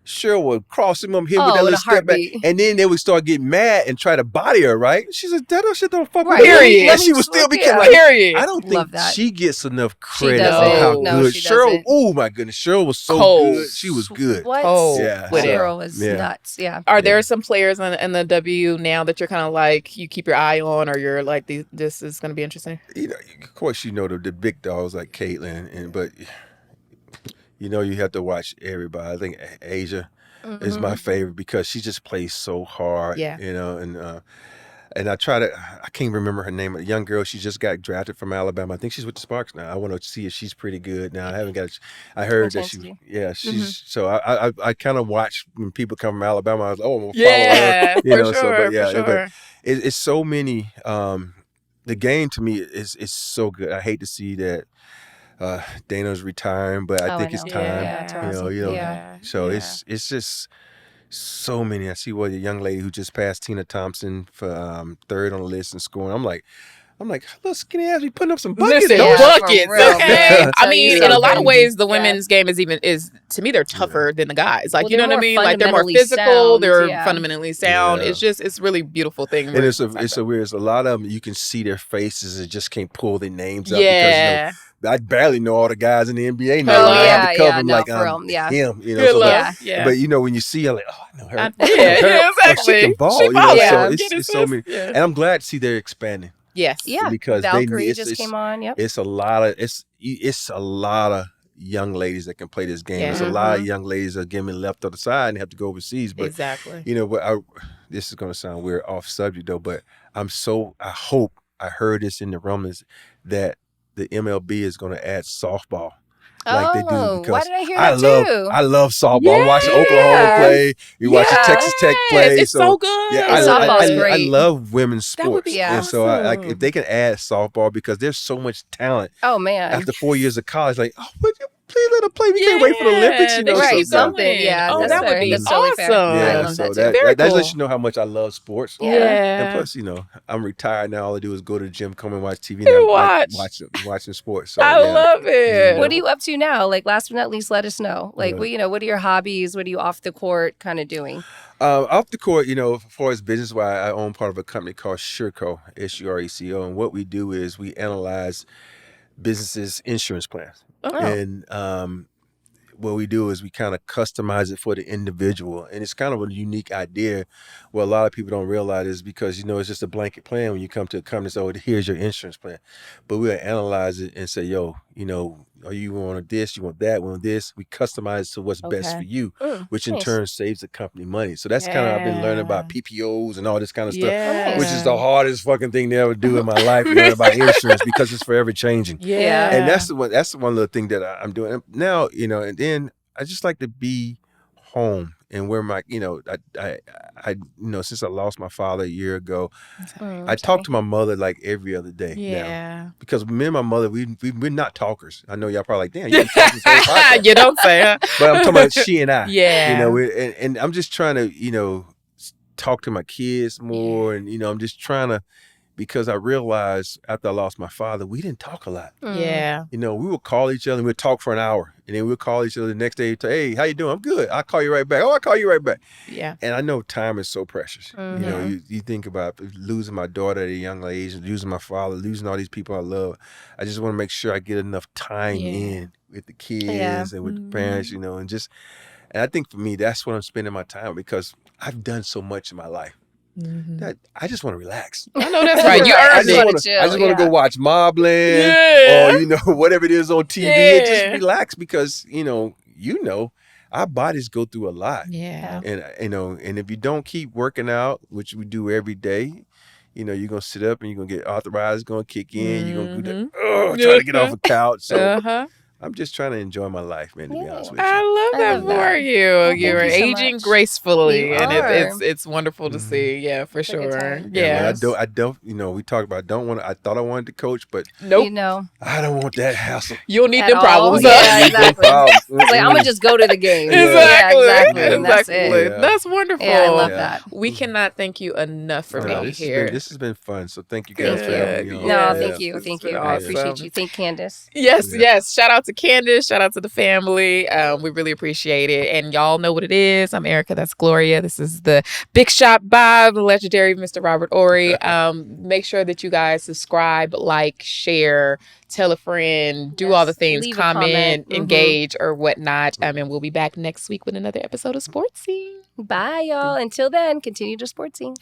Cheryl would cross him up, hit with that little step back. And then they would start getting mad and try to body her, right? She said, that shit don't fuck with Period. And she would still be like, period. I don't think she gets enough credit doesn't. on how No, good she Cheryl. doesn't. Oh my goodness, Cheryl was so good. She was good. What? Yeah, That girl was nuts. Yeah. Are there some players in the W now that you're kind of like you keep your eye on, or you're like this is going to be interesting? Of course, the big dogs like Caitlin, but you have to watch everybody. I think Asia is my favorite because she just plays so hard. Yeah. And I can't remember her name. A young girl, she just got drafted from Alabama. I think she's with the Sparks now. I want to see if she's pretty good now. I heard that she's, so I kind of watch when people come from Alabama. I was like, oh, I'm going to follow her. But it's so many, the game to me is so good. I hate to see that Dana's retiring, but I think it's time. So it's just so many. I see a young lady who just passed Tina Thompson for third on the list and scoring. I'm like, little skinny ass be putting up some buckets. Buckets. Okay. I mean, in a lot of ways, the women's game is to me they're tougher than the guys. Like you know what I mean? Like they're more physical. They're fundamentally sound. Yeah. It's really beautiful thing. And it's a weird. A lot of them you can see their faces and just can't pull their names out because I barely know all the guys in the NBA now. I have to cover them like him. But when you see her, like, oh, I know her. Exactly. She can ball. So it's so many. And I'm glad to see they're expanding. Yes. Yeah. Because Valkyrie just came on. Yep. It's a lot of young ladies that can play this game. There's a lot of young ladies that are getting left on the side and have to go overseas. But this is going to sound weird off subject though, but I hope I heard this in the rumblings that the MLB is going to add softball. Like they do, because why did I hear that too? I love softball. I'm watching Oklahoma play. You watching Texas Tech play. It's so good. Yeah, softball's great. I love women's sports. That would be and so if they can add softball, because there's so much talent. Oh man! After 4 years of college, like, please let them play. We can't wait for the Olympics. Right, something. Yeah, oh, that would be awesome. I love so that that lets you know how much I love sports. Yeah. And plus, I'm retired now. All I do is go to the gym, come and watch TV, and watching sports. So, I love it. What are you up to now? Like, last but not least, let us know. Like, what are your hobbies? What are you off the court kind of doing? Off the court, as far as business-wise, I own part of a company called Sureco, SURECO, and what we do is we analyze businesses' insurance plans. And what we do is we kind of customize it for the individual. And it's kind of a unique idea. What a lot of people don't realize is because, it's just a blanket plan when you come to a company, so here's your insurance plan. But we'll analyze it and say, yo, are you want this, you want that, we want this. We customize to what's best for you, which in turn saves the company money. So that's kind of, I've been learning about PPOs and all this kind of stuff, which is the hardest fucking thing to ever do in my life, learn about insurance because it's forever changing. Yeah. And that's one little thing that I'm doing now, and then I just like to be home and where my, I since I lost my father a year ago, I talk to my mother like every other day now. Because me and my mother, we're not talkers. I know y'all probably like, damn, you talking so podcast. You don't say, huh? But I'm talking about she and I. Yeah. And I'm just trying to, talk to my kids more. And, I'm just trying to, because I realized after I lost my father, we didn't talk a lot. Yeah. We would call each other and we'd talk for an hour. And then we'd call each other the next day. Hey, how you doing? I'm good. I'll call you right back. Oh, I'll call you right back. Yeah. And I know time is so precious. You think about losing my daughter at a young age, losing my father, losing all these people I love. I just want to make sure I get enough time in with the kids and with the parents, and I think for me, that's what I'm spending my time because I've done so much in my life. That I just want to relax. I know that's right. You earned it. I just want to go watch Mobland or whatever it is on TV and just relax because our bodies go through a lot. Yeah. And if you don't keep working out, which we do every day, you're gonna sit up and you're gonna get arthritis gonna kick in. You're gonna do that, trying to get off a couch. So I'm just trying to enjoy my life, man, to be honest with you. I love that for you. Well, you're thank you so aging much. gracefully, You and are. it's wonderful to see. Yeah, for It's a good sure. time. Yeah. I don't, we talked about, I thought I wanted to coach, but Nope. I don't want that hassle. You don't need At them all. problems. Yeah, No exactly. problems. It's like, I'm going to just go to the game. Exactly. Yeah, exactly. And that's Exactly. it. Yeah. That's wonderful. Yeah, I love that. We cannot thank you enough for being This here. this has been fun. So thank you guys Thank for you. having me on. No, Yeah. thank you. It's Thank been you. I appreciate awesome. you. Thank Candace. Yes. Shout out to Candace. Shout out to the family. We really appreciate it. And y'all know what it is. I'm Erica. That's Gloria. This is the Big Shot Bob, the legendary Mr. Robert Horry. Make sure that you guys subscribe, like, share, tell a friend, do all the things, Leave a comment, comment. engage, or whatnot. And we'll be back next week with another episode of Sports Scene. Bye, y'all. Until then, continue to sports scene.